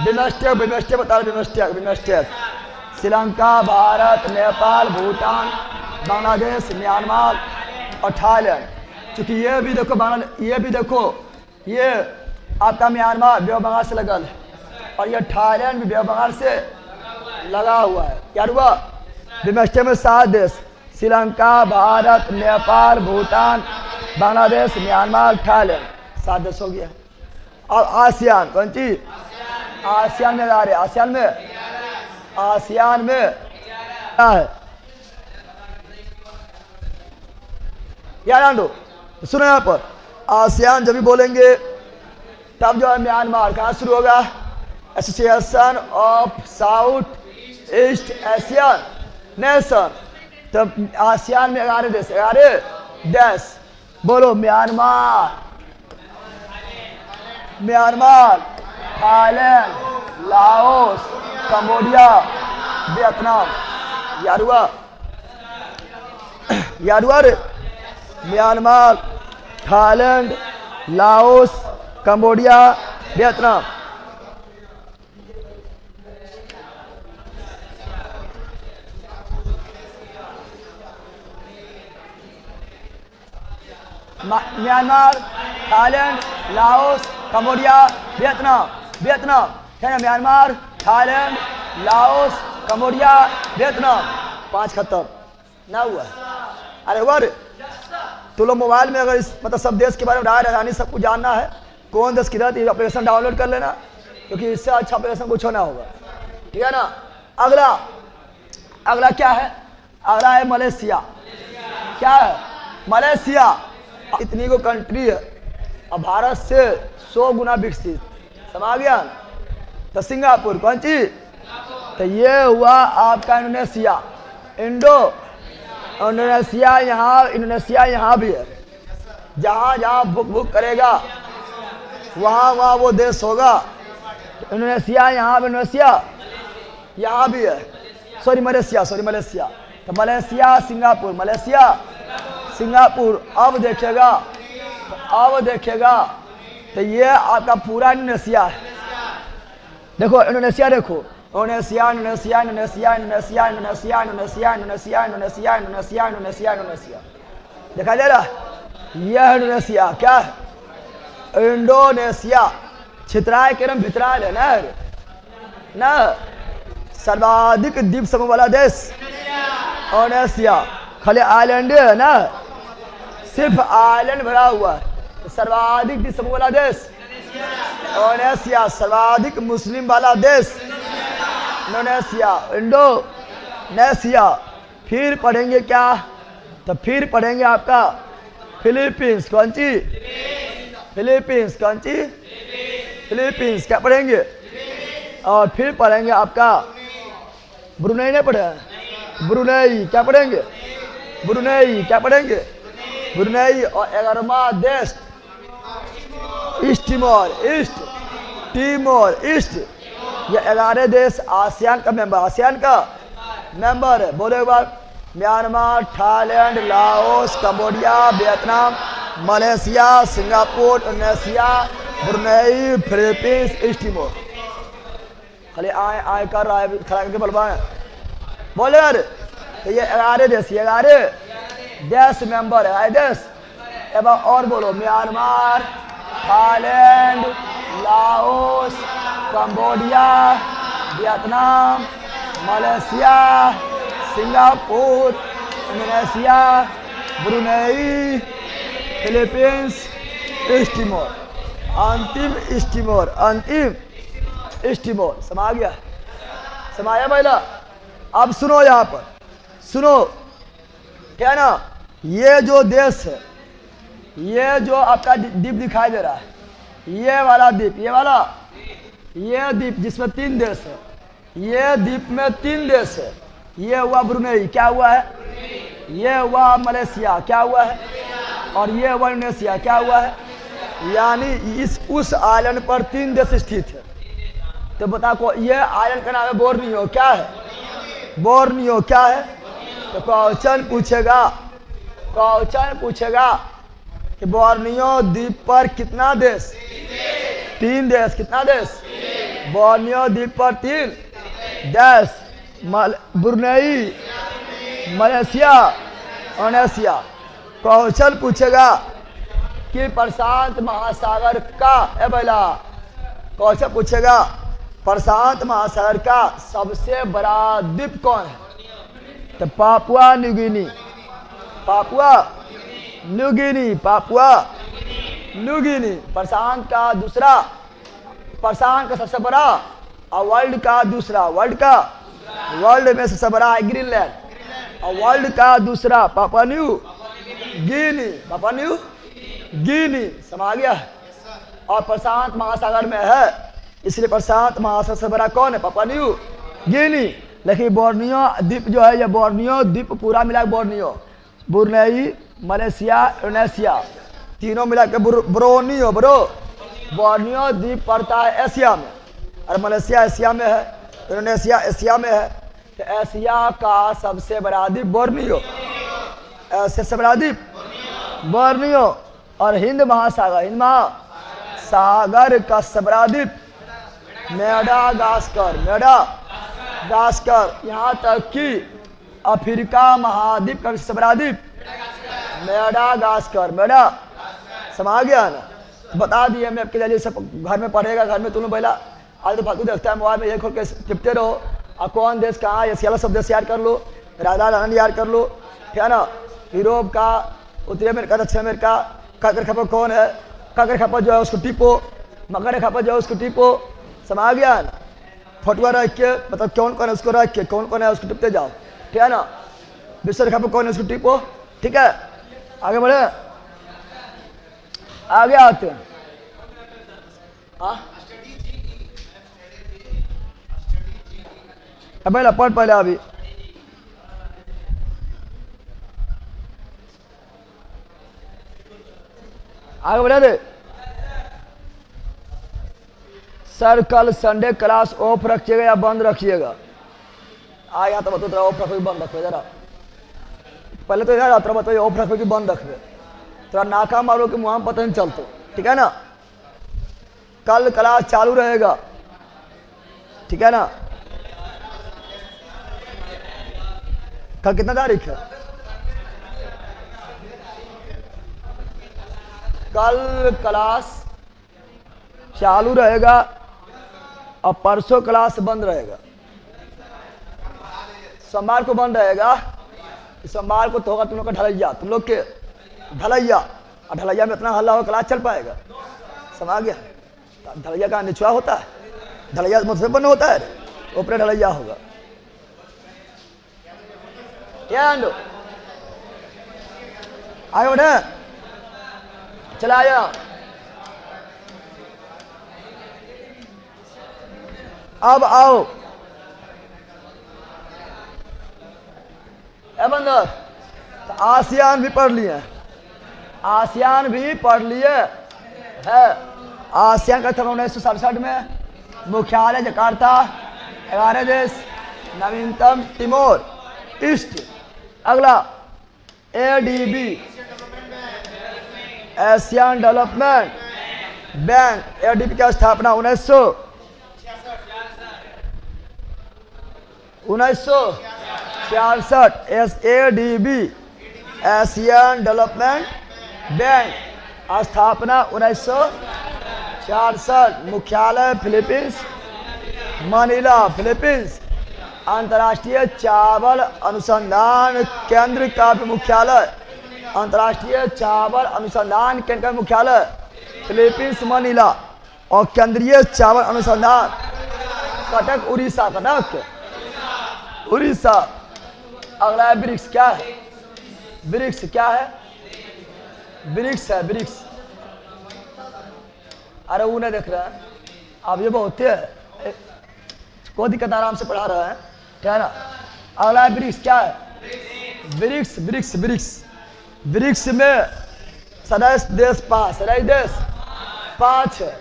बिमस्टेक, बिमस्टेक बता रहे, BIMSTEC, BIMSTEC, Sri Lanka, Bharat, Nepal, Bhutan, Bangladesh, Myanmar और थाईलैंड। क्योंकि ये भी देखो बांग्लादेश, ये भी देखो, ये आपका म्यांमार बे ऑफ बंगाल से लगल है और ये थाईलैंड भी बे ऑफ बंगाल से लगा हुआ है। क्या हुआ? बिमस्टेक में 7 देश, श्रीलंका, भारत, नेपाल, भूटान, बांग्लादेश, म्यांमार, थाईलैंड, 7 देश हो गया। और आसियान, कौन सी? आसियान में आ रहे, आसियान में, आसियान में क्या है? याद दो। सुनो यहाँ पर, आसियान जब भी बोलेंगे तब जो है म्यांमार कहाँ शुरू होगा? Association of south east Asian nation. तब आसियान में 11 देश, 11 देश। बोलो Myanmar, Myanmar, Thailand, Laos, Cambodia, Vietnam. याद हुआ? याद हुआ रे? Myanmar, Thailand, Laos, Cambodia, Vietnam. Myanmar, Thailand, Laos, Cambodia, Vietnam. Vietnam है ना? Myanmar, Thailand, Laos, Cambodia, Vietnam. 5 खत्म ना हुआ? अरे हुआ रे? तो लोग मोबाइल में अगर इस मतलब सब देश के बारे में राय राजधानी सब कुछ जानना है, कौन देश किधर, ये एप्लीकेशन डाउनलोड कर लेना, क्योंकि इससे अच्छा एप्लीकेशन कुछ होना होगा। ठीक है ना? अगला, अगला क्या है? अगला है मलेशिया। क्या है? मलेशिया। इतनी को कंट्री है और भारत से 100 गुना विकसित। समझ गया? तो सिंगापुर कौन चीज? तो ये हुआ आपका इंडोनेशिया। इंडोनेशिया यहाँ, इंडोनेशिया यहाँ भी है। जहाँ जहाँ भुक भुक करेगा वहाँ वहाँ वो देश होगा। इंडोनेशिया यहाँ, इंडोनेशिया यहाँ भी है। Sorry Malaysia, sorry Malaysia. तो मलेशिया, सिंगापुर, मलेशिया, सिंगापुर। अब देखेगा, अब देखेगा तो ये आपका पूरा इंडोनेशिया है। देखो इंडोनेशिया, देखो Indonesia, Indonesia, Indonesia, Indonesia, Indonesia, Indonesia, Indonesia, Indonesia, Indonesia, Indonesia, Indonesia. दिखाई दे रहा? यह इंडोनेशिया क्या है? इंडोनेशिया। छितराय के रम भितराय है ना? सर्वाधिक द्वीप समूह वाला देश इंडोनेशिया। खाली आइलैंड है ना? सिर्फ आइलैंड भरा हुआ है। सर्वाधिक द्वीप समूह वाला देश इंडोनेशिया। सर्वाधिक मुस्लिम वाला देश इंडोनेशिया, इंडोनेशिया। फिर पढ़ेंगे क्या? तो फिर पढ़ेंगे आपका फिलीपींस। कौन सी? फिलीपींस। कौन सी? फिलीपींस। क्या पढ़ेंगे? और फिर पढ़ेंगे आपका ब्रुनेई। नहीं पढ़े? ब्रुनेई। क्या पढ़ेंगे? ब्रुनेई। क्या पढ़ेंगे? ब्रुनेई। और 11वां देश east Timor. East Timor, east. ये 11 देश आसियान का मेंबर, आसियान का मेंबर है। बोले एक बार, Myanmar, Thailand, Laos, Cambodia, Vietnam, Malaysia, Singapore, Indonesia, Brunei, Philippines, East Timor. खाली आय कर रहा है, खड़ा करके बलवाए। बोले यार, तो ये 11 देश, ये 11 देश मेंबर है। देश अब और बोलो, Myanmar, Thailand, Laos, Cambodia, Vietnam, Malaysia, Singapore, Indonesia, Brunei, Philippines, East Timor. अंतिम ईस्ट तिमोर, अंतिम ईस्ट तिमोर। समा गया? समाया पहला? अब सुनो, यहाँ पर सुनो, क्या है ना? ये जो देश है, ये जो आपका द्वीप दिखाई दे रहा है, ये वाला द्वीप, ये वाला, ये द्वीप जिसमें 3 देश है, ये द्वीप में 3 देश है। ये हुआ ब्रुनेई। क्या हुआ है? ये हुआ मलेशिया। क्या हुआ है? और ये हुआ इंडोनेशिया। क्या हुआ है? यानी इस उस आइलैंड पर 3 देश स्थित है। तो बता को, ये आइलैंड का नाम है बोर्नियो। क्या है? बोर्नियो। क्या है? तो क्वेश्चन पूछेगा, क्वेश्चन पूछेगा कि बोर्नियो द्वीप पर कितना देश? 3 देश। कितना देश? बोर्नियो द्वीप पर 3 देश। Brunei, Malaysia, Indonesia. क्वेश्चन पूछेगा कि प्रशांत महासागर का, ए बेला क्वेश्चन पूछेगा प्रशांत महासागर का सबसे बड़ा द्वीप कौन है? तो Papua New Guinea. Papua New Guinea, Papua New Guinea. प्रशांत का दूसरा, प्रशांत का सबसे बड़ा, और वर्ल्ड का दूसरा, वर्ल्ड का, वर्ल्ड में सबसे बड़ा है ग्रीनलैंड, और वर्ल्ड का दूसरा पापुआ न्यू गिनी, पापा न्यू गिनी, समा गया। और प्रशांत महासागर में है, इसलिए प्रशांत महासागर से बड़ा कौन है? पापा न्यू गिनी। लेकिन बोर्नियो द्वीप जो है, ये बोर्नियो द्वीप पूरा मिला बोर्नियो, बुर्नेई, मलेशिया, इंडोनेशिया, तीनों मिला के ब्रोनियो ब्रो। बोर्नियो द्वीप पड़ता है एशिया में, और मलेशिया एशिया में है, इंडोनेशिया एशिया में है। तो एशिया का सबसे बड़ा द्वीप बोर्नियो, सबसे बड़ा द्वीप बोर्नियो। और हिंद महासागर, हिंद महासागर का सबसे बड़ा द्वीप मेडागास्कर, मेडागास्कर। यहाँ तक कि अफ्रीका महाद्वीप का सबसे बड़ा द्वीप मेडागास्कर, मेडा, समा गया ना। बता दिए मैं आपके लिए, सब घर में पढ़ेगा, घर में तुम पहला आज तो फालतू देखता है मोबाइल में, ये खोल के टिपते रहो। और कौन देश कहाँ है, एशिया सब देश याद कर लो, राधा आनंद याद कर लो, ठीक है ना। यूरोप का, उत्तरी अमेरिका, दक्षिण अमेरिका, काकर खपा कौन है, काकर खपा जो है उसको टिपो, मकर खपा जो है उसको टिपो, समा गया ना। फोटुआ रख के, मतलब कौन कौन है उसको रख के, कौन कौन है उसको टिपते जाओ, ठीक है ना। विश्व रेखा पर कौन है उसको टिपो, ठीक है। आगे बढ़े, आगे आते हैं। पहले पढ़, पहले अभी आगे बढ़ा दे। सर कल संडे क्लास ऑफ रखिएगा या बंद रखिएगा? यहाँ तो बताओ, ऑफ रखो बंद रखो जरा, पहले तो यार तरह बताइए, ऑफ रखो कि बंद रखो, थोड़ा नाका मारो कि मुँह में पता नहीं चलते, ठीक है ना। कल क्लास चालू रहेगा, ठीक है ना। कल कितना तारीख है? कल क्लास चालू रहेगा और परसों क्लास बंद रहेगा। सोमवार को बंद रहेगा, सोमवार को तो होगा तुम लोग का ढलैया, तुम लोग के ढलैया, और ढलैया में इतना हल्ला होगा क्लास चल पाएगा, समझ गया। ढलैया का निचवा होता है, ढलैया मुझसे बंद होता है, ऊपर ढलैया होगा। आगे बढ़े, चला आया। अब आओ बंदर, तो आसियान भी पढ़ लिए, आसियान भी पढ़ लिए है। आसियान का था 1967 में, मुख्यालय जकार्ता, 11 देश, नवीनतम तिमोर ईस्ट। अगला ADB, Asian development bank, ADB की स्थापना 1966। एडीबी एशियन डेवलपमेंट बैंक, स्थापना 1966। मुख्यालय फिलीपींस, मनीला, फिलीपींस। अंतर्राष्ट्रीय चावल अनुसंधान केंद्र का भी मुख्यालय, अंतर्राष्ट्रीय चावल अनुसंधान केंद्र का मुख्यालय फिलीपींस, मनीला। और केंद्रीय चावल अनुसंधान कटक, उड़ीसा, कटक उड़ीसा। अगला है ब्रिक्स, क्या है ब्रिक्स? क्या है ब्रिक्स? है ब्रिक्स। अरे वो नहीं देख रहा है आप, ये बहुत है, कोई दिक्कत, आराम से पढ़ा रहा है, ठीक है ना। अगला है ब्रिक्स, क्या है ब्रिक्स? ब्रिक्स, ब्रिक्स, ब्रिक्स में सदस्य देश 5, सदस्य देश 5 है।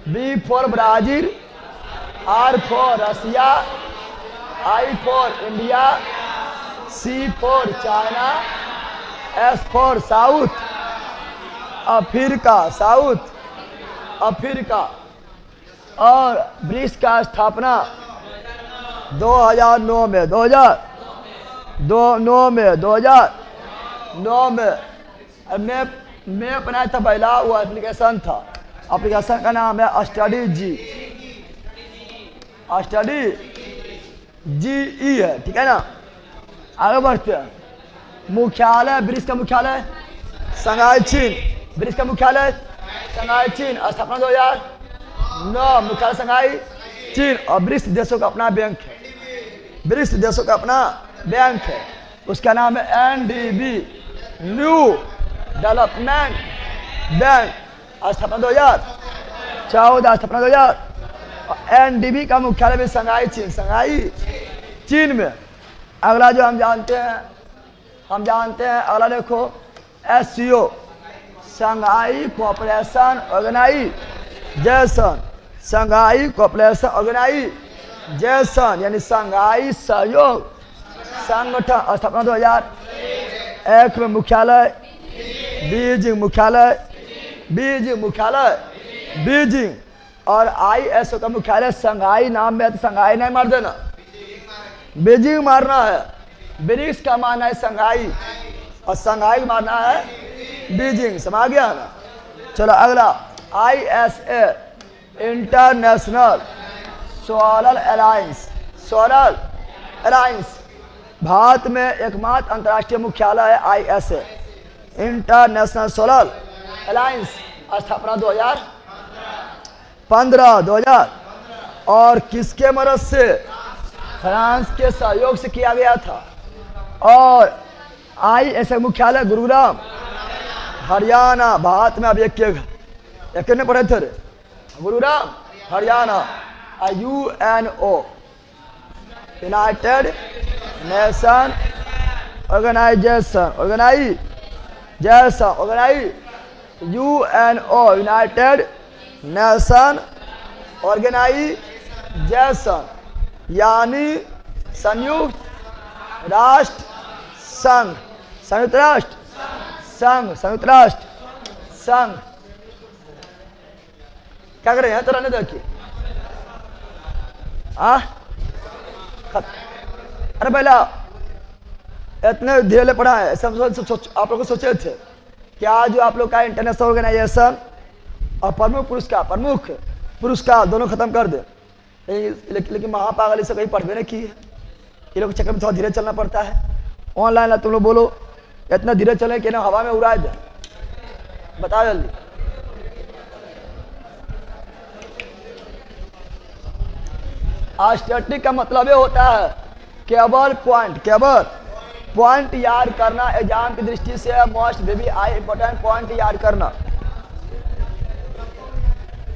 B for Brazil, R for Russia, I for India, C for China, S for South Africa, South Africa. और ब्रिक्स का स्थापना 2009 में, 2009 में मैं बनाया था पहला, वो एप्लीकेशन था, एप्लीकेशन का नाम है स्टडी जी, स्टडी जी है, ठीक है ना। आगे बढ़ते हैं। मुख्यालय ब्रिक्स का मुख्यालय शंघाई, चीन। ब्रिक्स का मुख्यालय शंघाई, चीन। स्थापना 2009, मुख्यालय शंघाई, चीन। और ब्रिक्स देशों का अपना बैंक है, ब्रिक्स देशों का अपना बैंक है, उसका नाम है एनडीबी, न्यू डेवलपमेंट बैंक स्थापना 2014, स्थापना 2000। एनडीबी का मुख्यालय भी संघाई चीन में। अगला जो हम जानते हैं अगला देखो एससीओ, संघाई कोऑपरेशन ऑर्गेनाइजेशन, संघाई कोऑपरेशन ऑर्गेनाइजेशन यानी संघाई सहयोग संगठन, स्थापना 2001 में। मुख्यालय बीजिंग और आईएसओ का मुख्यालय संघाई नाम में, तो संघाई नहीं मार देना, बीजिंग मारना है। ब्रिक्स का मानना है संघाई और संघाई मारना है बीजिंग, समझ गया ना। चलो अगला ISA, international solar alliance. Bharat में एकमात्र अंतर्राष्ट्रीय मुख्यालय है आईएसए, इंटरनेशनल सोलर अलायंस, स्थापना 2015 और किसके मदद से? फ्रांस के सहयोग से किया गया था। और आईएसए मुख्यालय गुरुग्राम, हरियाणा। भारत में अब एक ने पढ़े थे, Gurugram Haryana. UNO, united nation organisation, UNO, united nation organisation यानी संयुक्त राष्ट्र संघ, संयुक्त राष्ट्र संघ। क्या कर रहे हैं? तो रहने देखिए। अरे पहला इतने धीरे पढ़ा है, सब आप लोग सोचे थे कि आज जो आप लोग का इंटरनेशनल ऑर्गेनाइजेशन और प्रमुख पुरस्कार दोनों खत्म कर दे। लेकिन महापागल से कहीं पढ़वे नहीं की है, ये लोग चक्कर में थोड़ा धीरे चलना पड़ता है। ऑनलाइन तुम लोग बोलो इतना धीरे चले कि ना हवा में उड़ा दे, बताओ जल्दी। स्टैटिक का मतलब ये होता है केवल पॉइंट याद करना, एग्जाम की दृष्टि से most baby I important point याद करना।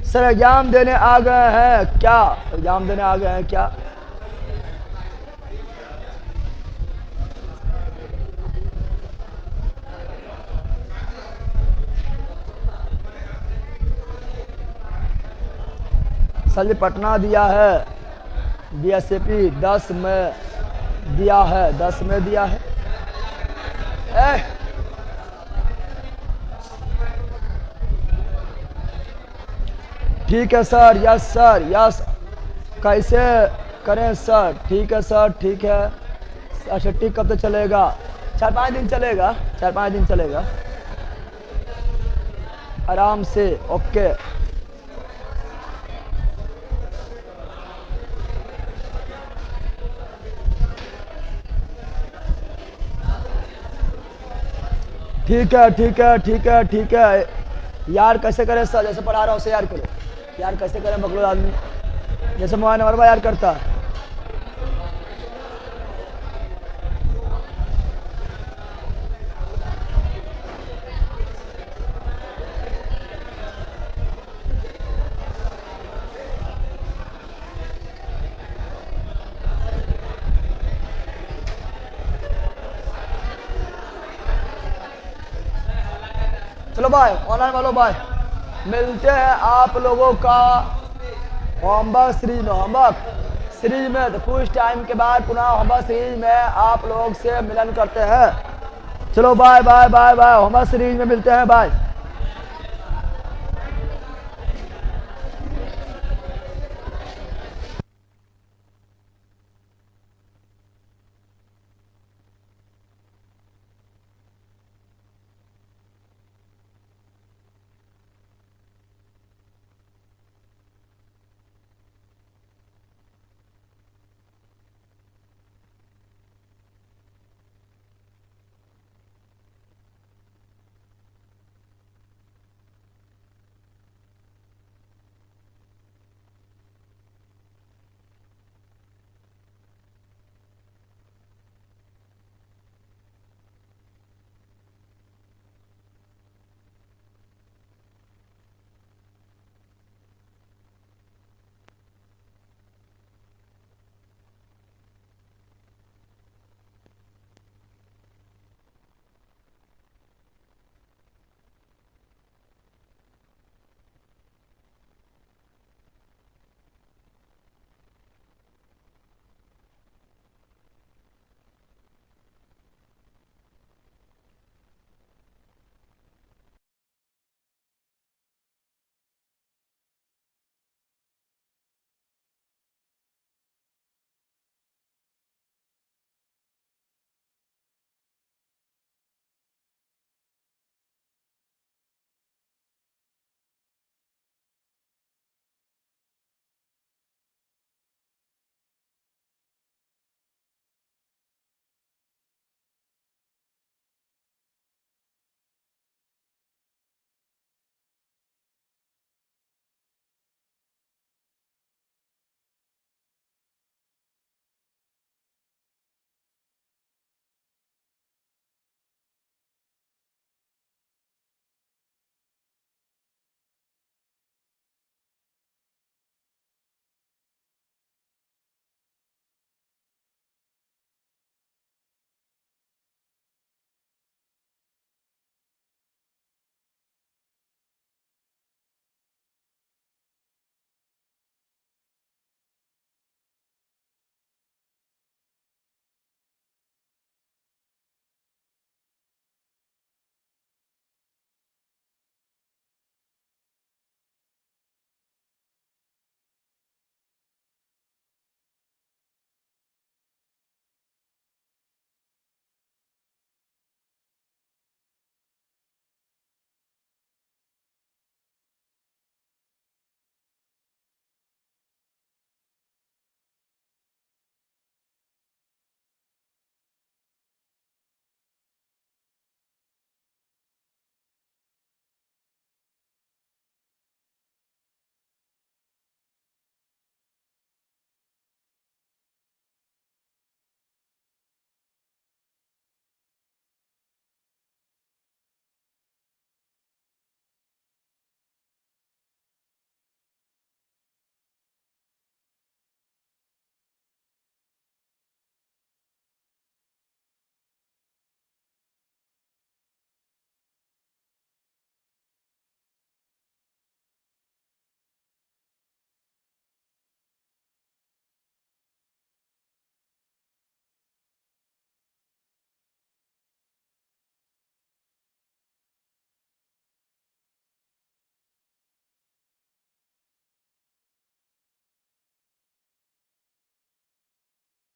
सर एग्जाम देने आ गए हैं क्या? सर पटना दिया है, बीएसएपी 10 में दिया है। ठीक है सर, यस। कैसे करें सर? ठीक है सर, ठीक है। अच्छा ठीक कब तक चलेगा? 4-5 दिन चलेगा। आराम से, ओके। ठीक है। यार कैसे करें सर? जैसे पढ़ा रहा हूँ उसे यार करो। यार कैसे करें बगलो आदमी, जैसे मोबाइल नंबर यार करता है। चलो भाई, ऑनलाइन वालों भाई, मिलते हैं आप लोगों का होमवर्क सीरीज में। तो कुछ टाइम के बाद पुनः होमवर्क सीरीज में आप लोग से मिलन करते हैं। चलो बाय, होमवर्क सीरीज में मिलते हैं, बाय।